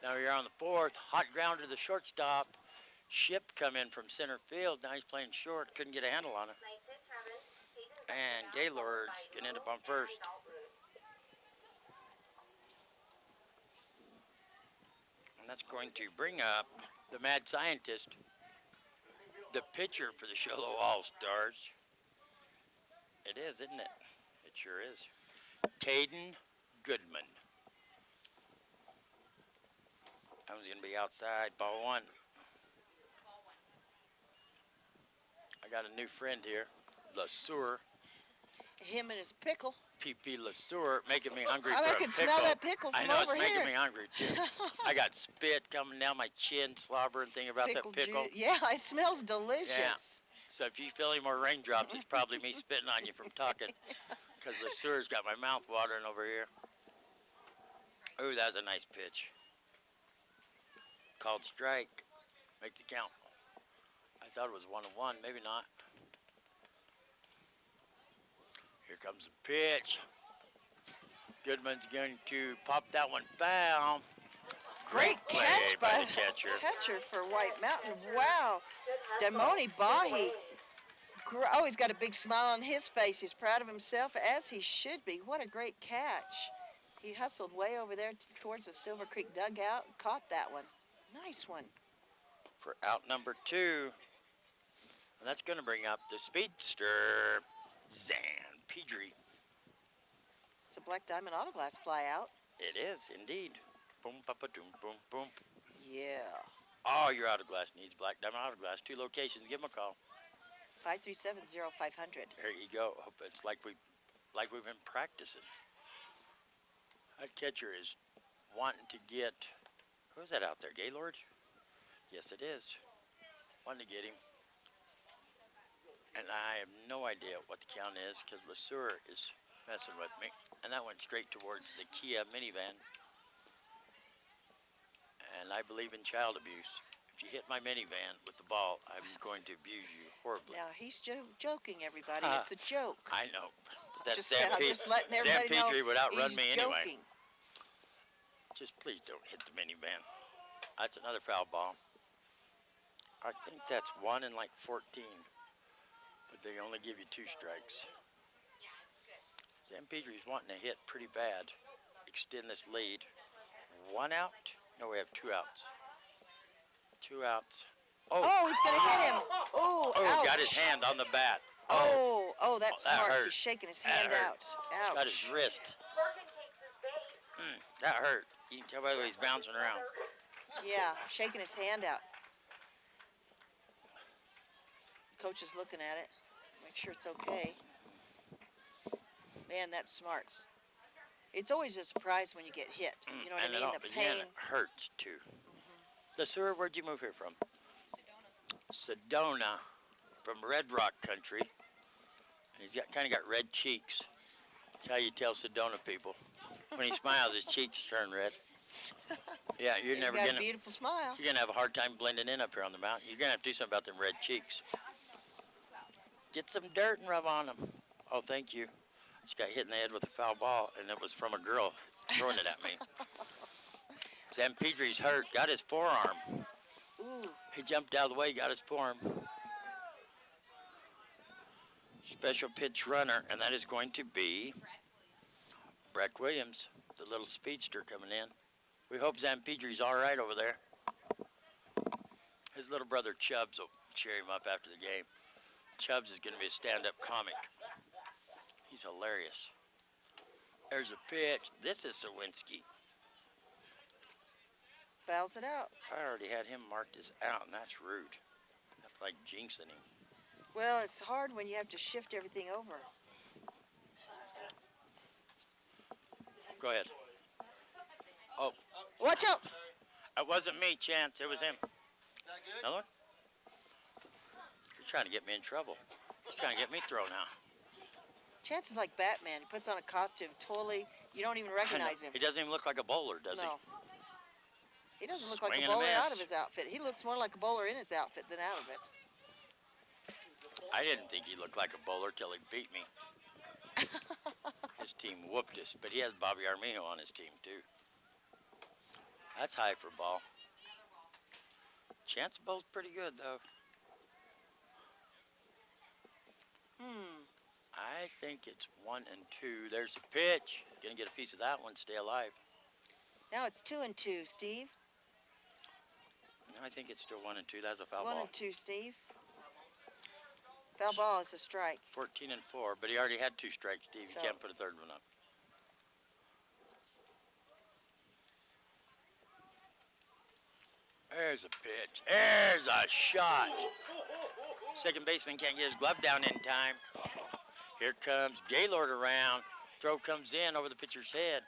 Now you're on the 4th. Hot ground to the shortstop. Ship come in from center field. Now he's playing short. Couldn't get a handle on it. And Gaylord's going to end up on first. And that's going to bring up the mad scientist, the pitcher for the Sholo All-Stars. It is, isn't it? It sure is. Caden Goodman. That one's going to be outside, ball 1. I got a new friend here, LeSueur. Him and his pickle. P.P. LeSueur making me hungry I for a can pickle. smell that pickle I from know over it's making here. me hungry too. I got spit coming down my chin, slobbering, thinking about that pickle. Yeah, it smells delicious. Yeah. So if you feel any more raindrops, it's probably me spitting on you from talking. Because LeSueur's got my mouth watering over here. Ooh, that was a nice pitch. Called strike. Make the count. I thought it was 1-1, maybe not. Here comes the pitch. Goodman's going to pop that one foul. Great play catch by the catcher. Catcher for White Mountain. Wow. Damoni Bahi. Oh, he's got a big smile on his face. He's proud of himself, as he should be. What a great catch. He hustled way over there towards the Silvercreek dugout and caught that one. Nice one. For out number 2. And that's going to bring up the speedster, Zan Pedri. It's a Black Diamond Autoglass fly out. It is, indeed. Boom, papa, doom, boom, boom. Yeah. All your autoglass needs Black Diamond Autoglass. 2 locations. Give them a call. 537-0500. There you go. Hope it's like we've been practicing. That catcher is wanting to get. Who's that out there? Gaylord? Yes, it is. Wanting to get him. And I have no idea what the count is because LeSueur is messing with me. And that went straight towards the Kia minivan. And I believe in child abuse. If you hit my minivan with the ball, I'm going to abuse you horribly. Now, he's joking, everybody. It's a joke. I know. But that Just Zan letting everybody know Pedri would outrun he's me joking. anyway. Just please don't hit the minivan. That's another foul ball. I think that's 1 in like 14. But they only give you 2 strikes. Zan Pedri's wanting to hit pretty bad. Extend this lead. 1 out? No, we have 2 outs. 2 outs. Oh, he's going to hit him. Oh, ouch. Got his hand on the bat. Oh, that's that smart. hurt. He's shaking his That hand hurt. out. Ouch. Got his wrist. That hurt. You can tell by the way he's bouncing around. Yeah, shaking his hand out. Coach is looking at it. Make sure it's okay. Man, that's smart. It's always a surprise when you get hit. You know what I mean? The pain. It hurts too. LeSueur, where'd you move here from? Sedona, from Red Rock country. And he's kind of got red cheeks. That's how you tell Sedona people. When he smiles, his cheeks turn red. Yeah, you're He's never got gonna. a beautiful smile. You're gonna have a hard time blending in up here on the mountain. You're gonna have to do something about them red cheeks. Get some dirt and rub on them. Oh, thank you. Just got hit in the head with a foul ball, and it was from a girl throwing it at me. Zan Pedri's hurt. Got his forearm. Ooh. He jumped out of the way, got his forearm. Special pitch runner, and that is going to be Breck Williams, the little speedster coming in. We hope Zan Pedri's all right over there. His little brother Chubbs will cheer him up after the game. Chubbs is going to be a stand-up comic. He's hilarious. There's a pitch. This is Sawinski. Fouls it out. I already had him marked as out, and that's rude. That's like jinxing him. Well, it's hard when you have to shift everything over. Go ahead. Oh. Watch out! It wasn't me, Chance. It was him. Another one? You're trying to get me in trouble. He's trying to get me thrown out. Chance is like Batman. He puts on a costume totally, you don't even recognize him. He doesn't even look like a bowler, does No. He doesn't look like Swing a and a bowler miss. out of his outfit. He looks more like a bowler in his outfit than out of it. I didn't think he looked like a bowler till he beat me. His team whooped us, but he has Bobby Armino on his team, too. That's high for ball. Chance bowls pretty good, though. I think it's 1 and 2. There's a pitch. Gonna get a piece of that one, stay alive. Now it's 2 and 2, Steve. No, I think it's still 1 and 2. That's a foul 1 ball. and 2, Steve. Foul ball is a strike. 14 and 4, but he already had 2 strikes, Steve. So- He can't put a third one up. There's a pitch. There's a shot. Second baseman can't get his glove down in time. Here comes Gaylord around. Throw comes in over the pitcher's head.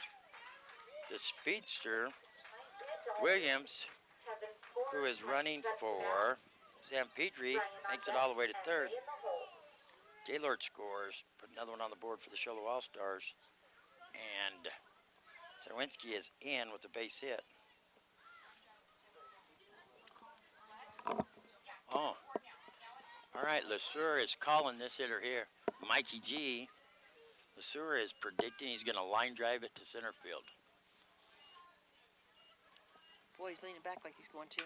The speedster, Williams, who is running for San Pedro, makes it all the way to third. Gaylord scores, put another one on the board for the Sholo All-Stars. And Sarwinski is in with a base hit. Oh. All right, LeSueur is calling this hitter here. Mikey G. LeSueur is predicting he's going to line drive it to center field. Boy, he's leaning back like he's going to.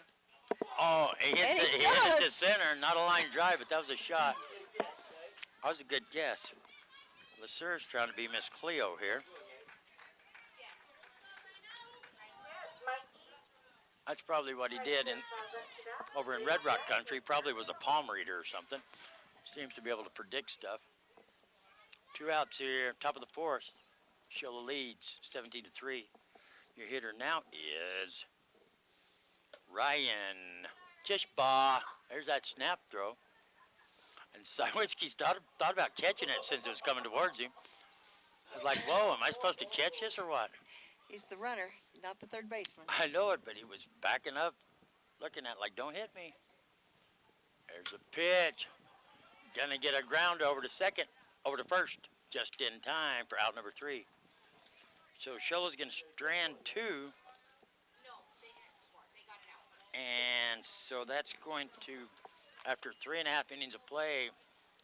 Oh, he hits it to center. Not a line drive, but that was a shot. That was a good guess. LeSueur's trying to be Miss Cleo here. That's probably what he did over in Red Rock Country. Probably was a palm reader or something. Seems to be able to predict stuff. 2 outs here, top of the fourth. Sholo leads 17-3. Your hitter now is Ryan Kishbaugh. There's that snap throw. And Sywinski's thought about catching it since it was coming towards him. I was like, whoa, am I supposed to catch this or what? He's the runner, not the third baseman. I know it, but he was backing up, looking at it like, don't hit me. There's a pitch. Gonna get a ground over to second, over to first, just in time for out number 3. So Sholo's gonna strand 2. And so that's going to, after 3.5 innings of play,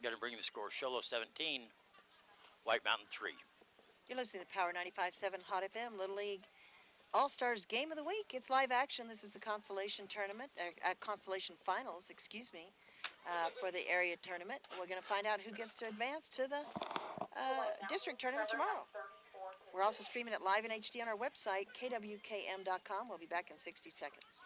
gonna bring the score Sholo 17, White Mountain 3. You're listening to Power 95.7 Hot FM, Little League All-Stars Game of the Week. It's live action. This is the Consolation Tournament, Consolation Finals, excuse me, for the area tournament. We're going to find out who gets to advance to the district tournament tomorrow. We're also streaming it live in HD on our website, KWKM.com. We'll be back in 60 seconds.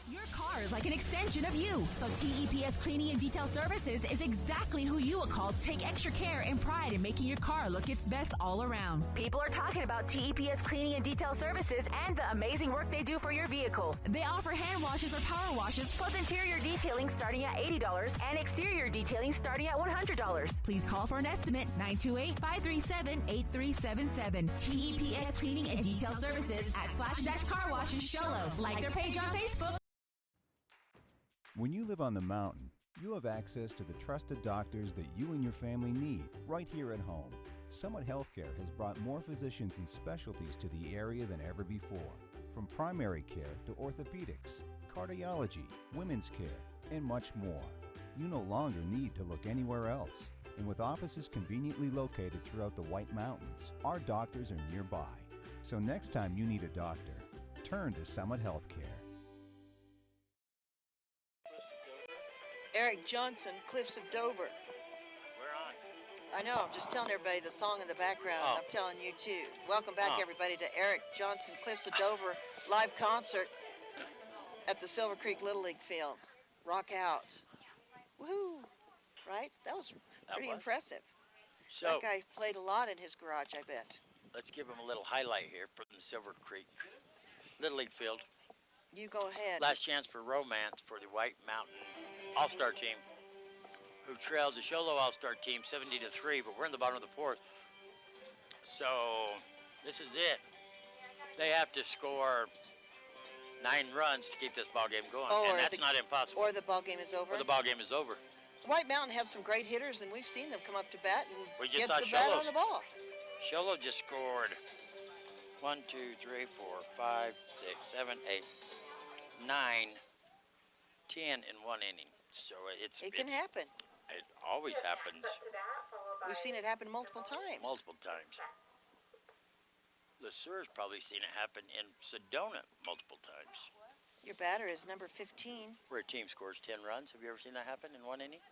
Your car is like an extension of you. So TEPS Cleaning and Detail Services is exactly who you will call to take extra care and pride in making your car look its best all around. People are talking about TEPS Cleaning and Detail Services and the amazing work they do for your vehicle. They offer hand washes or power washes, plus interior detailing starting at $80 and exterior detailing starting at $100. Please call for an estimate, 928-537-8377. TEPS Cleaning and Detail Services at Splash Dash Car Wash in Sholo. Like their page on Facebook. When you live on the mountain, you have access to the trusted doctors that you and your family need right here at home. Summit Healthcare has brought more physicians and specialties to the area than ever before. From primary care to orthopedics, cardiology, women's care, and much more. You no longer need to look anywhere else. And with offices conveniently located throughout the White Mountains, our doctors are nearby. So next time you need a doctor, turn to Summit Healthcare. Eric Johnson, Cliffs of Dover. We're on. I know, I'm just telling everybody the song in the background. Oh. I'm telling you too. Welcome back, everybody, to Eric Johnson, Cliffs of Dover live concert at the Silvercreek Little League field. Rock out. Woohoo! Right? That was pretty impressive. So That guy played a lot in his garage, I bet. let's give him a little highlight here from the Silvercreek Little League field. You go ahead. Last chance for romance for the White Mountain All-Star team, who trails the Sholo All-Star team 70-3, but we're in the bottom of the fourth. So this is it. They have to score 9 runs to keep this ball game going, and that's not impossible. Or the ball game is over. Or the ball game is over. White Mountain has some great hitters, and we've seen them come up to bat and We just get saw the bat Sholo's. on the ball. Sholo just scored 1, 2, 3, 4, 5, 6, 7, 8, 9, 10 in 1 inning. So It can happen. It always happens. We've seen it happen multiple times. Multiple times. LeSueur's probably seen it happen in Sedona multiple times. Your batter is number 15, Where a team scores 10 runs. Have you ever seen that happen in 1 inning?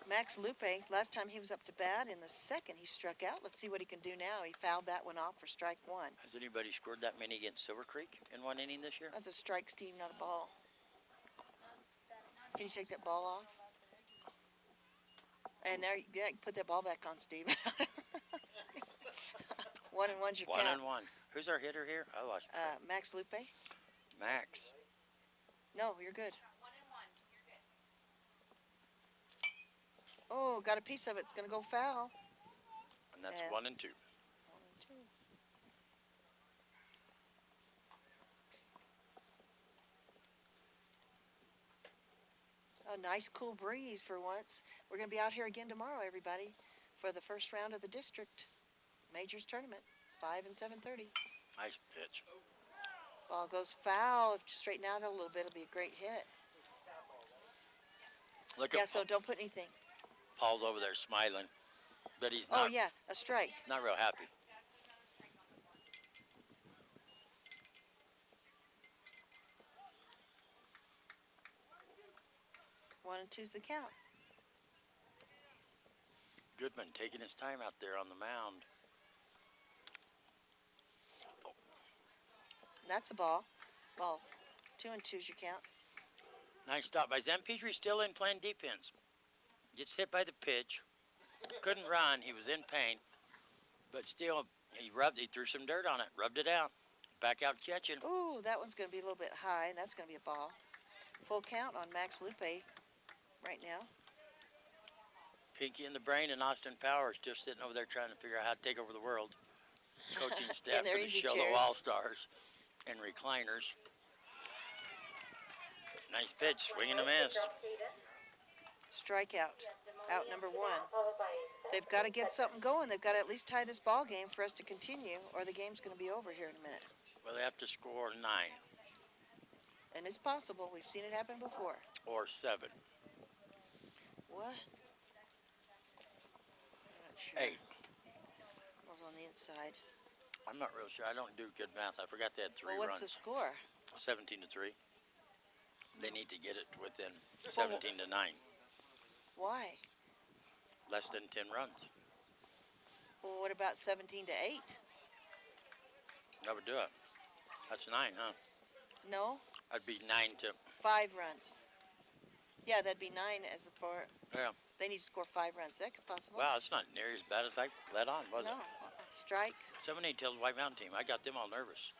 Max Lupe. Last time he was up to bat in the second, he struck out. Let's see what he can do now. He fouled that one off for strike 1. Has anybody scored that many against Silvercreek in 1 inning this year? That's a strike, Steve, not a ball. Can you take that ball off? And there, yeah, put that ball back on, Steve. 1 and 1's your 1 count. and 1. Who's our hitter here? I lost. Max Lupe. Max. No, you're good. Oh, got a piece of it. It's going to go foul. And that's Yes. 1 and 2. 1 and A nice cool breeze for once. We're going to be out here again tomorrow, everybody, for the first round of the district majors tournament, 5 and 7:30. Nice pitch. Ball goes foul. If you straighten out a little bit, it'll be a great hit. Look Yeah, at so don't put anything. Paul's over there smiling, but he's Oh, not, yeah, a strike. not real happy. One and two's the count. Goodman taking his time out there on the mound. That's a ball. Ball. 2 and 2's your count. Nice stop by Zampedri, still in playing defense. Gets hit by the pitch. Couldn't run. He was in pain. But still, he threw some dirt on it, rubbed it out. Back out catching. Ooh, that one's going to be a little bit high, and that's going to be a ball. Full count on Max Lupe right now. Pinky in the Brain and Austin Powers just sitting over there trying to figure out how to take over the world. Coaching staff their for the easy Sholo chairs. All-Stars and recliners. Nice pitch, swing and a miss. Strikeout. Out number 1. They've got to get something going. They've got to at least tie this ball game for us to continue, or the game's going to be over here in a minute. Well, they have to score 9 And it's possible. We've seen it happen before. or 7. What? I'm not sure. 8. Ball's on the inside. I'm not real sure. I don't do good math. I forgot they had 3 Well, what's the runs. score? 17-3. They need to get it within 17-9. Why? Less than 10 runs. Well, what about 17 to 8? That would do it. That's 9, huh? No? That'd be 9 to... 5 runs. Yeah, that'd be 9 as the four. Yeah. They need to score 5 runs. That's possible. Wow, it's not near as bad as I let on, was No. it? Strike. 7-8 tells White Mountain team. I got them all nervous.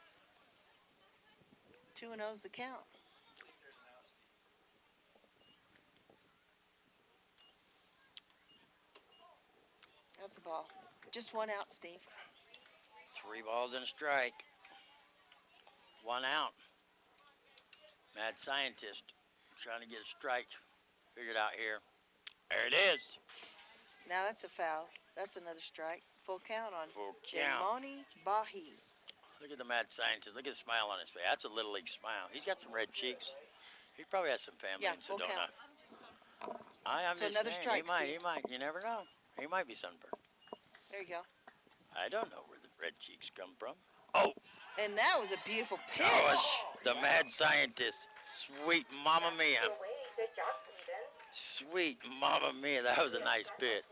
2 and 0's the count. That's a ball. Just 1 out, Steve. 3 balls and a strike. 1 out. Mad Scientist trying to get a strike figured out here. There it is. Now that's a foul. That's another strike. Full count on Full count. Jamoni Bahi. Look at the Mad Scientist. Look at the smile on his face. That's a Little League smile. He's got some red cheeks. He probably has some family Yeah, in full Sedona. count. I'm So just another saying, strike, he might, Steve. he might. You never know. He might be sunburned. There you go. I don't know where the red cheeks come from. Oh, And that was a beautiful pitch. that was the Mad Scientist. Sweet Mamma Mia. Good job, Cleveland. Sweet Mamma Mia. That was a nice pitch.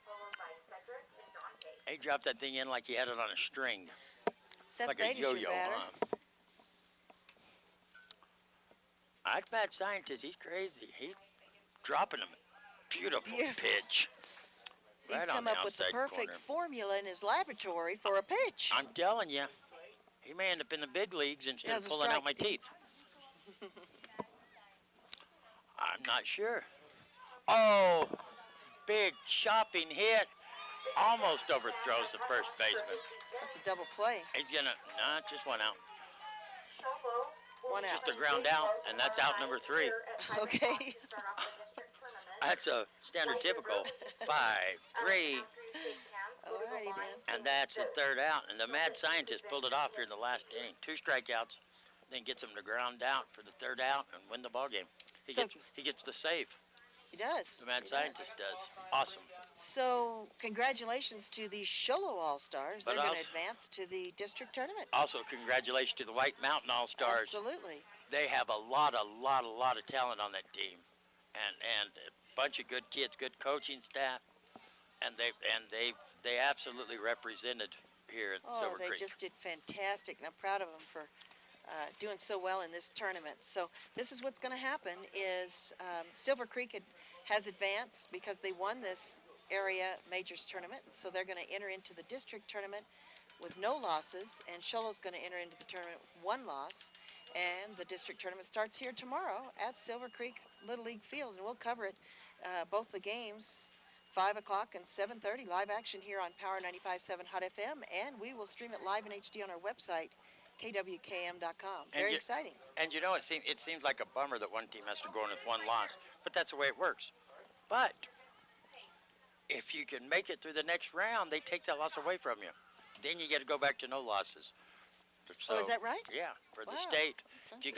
Followed by Cedric and Dante. He dropped that thing in like he had it on a string. Seth Like a Bader's your yo-yo, batter. huh? That Mad Scientist, he's crazy. He's dropping them. Beautiful pitch. He's Right on come the up with the outside perfect corner. formula in his laboratory for a pitch. I'm telling you, he may end up in the big leagues instead Yeah, of it's a pulling out strike, my Steve. teeth. I'm not sure. Oh, big chopping hit. Almost overthrows the first baseman. That's a double play. He's gonna, nah, just 1 out. Shobo will 1 out. Just a ground out, and that's out number 3. Okay. start off the district tournament. That's a standard typical 5-3, Alrighty then. and that's the 3rd out. And the Mad Scientist pulled it off here in the last inning. 2 strikeouts, then gets him to ground out for the 3rd out and win the ball game. He gets the save. He does. The Mad He Scientist does. does. Awesome. So, congratulations to the Sholo All-Stars. But They're going to also- advance to the district tournament. Also, congratulations to the White Mountain All-Stars. Absolutely. They have a lot of talent on that team, and a bunch of good kids, good coaching staff, and they absolutely represented here at Oh, Silver they Creek. just did fantastic, and I'm proud of them for doing so well in this tournament. So this is what's going to happen is Silver Creek has advanced because they won this area majors tournament. So they're going to enter into the district tournament with no losses, and Sholo's going to enter into the tournament with 1 loss. And the district tournament starts here tomorrow at Silver Creek Little League Field, and we'll cover it, both the games, 5 o'clock and 7:30, live action here on Power 95.7 Hot FM, and we will stream it live in HD on our website, KWKM.com. And Very you- exciting. And you know, it seems like a bummer that one team has to go in with one loss, but that's the way it works. But if you can make it through the next round, they take that loss away from you. Then you get to go back to no losses. So, Oh, is that right? Yeah, for the Wow, state. that's If you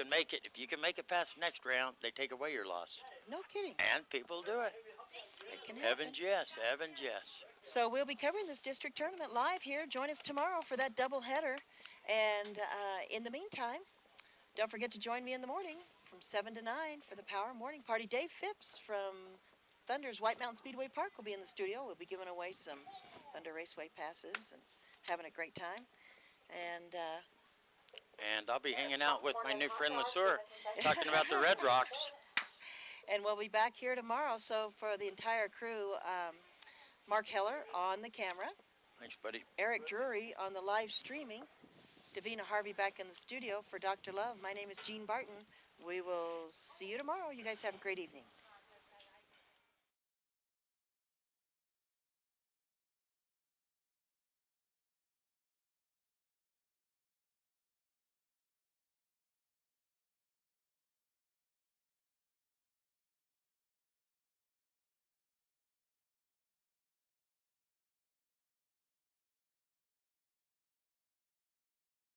can make it past the next round, they take away your loss. No kidding. And people do it. It can Heaven happen. yes. So we'll be covering this district tournament live here. Join us tomorrow for that doubleheader. And in the meantime, don't forget to join me in the morning from 7 to 9 for the Power Morning Party. Dave Phipps from Thunder's White Mountain Speedway Park will be in the studio. We'll be giving away some Thunder Raceway passes and having a great time. And I'll be hanging out with my new friend LeSueur, talking about the Red Rocks. And we'll be back here tomorrow. So for the entire crew, Mark Heller on the camera, Thanks, buddy. Eric Drury on the live streaming, Davina Harvey back in the studio for Dr. Love. My name is Jean Barton. We will see you tomorrow. You guys have a great evening.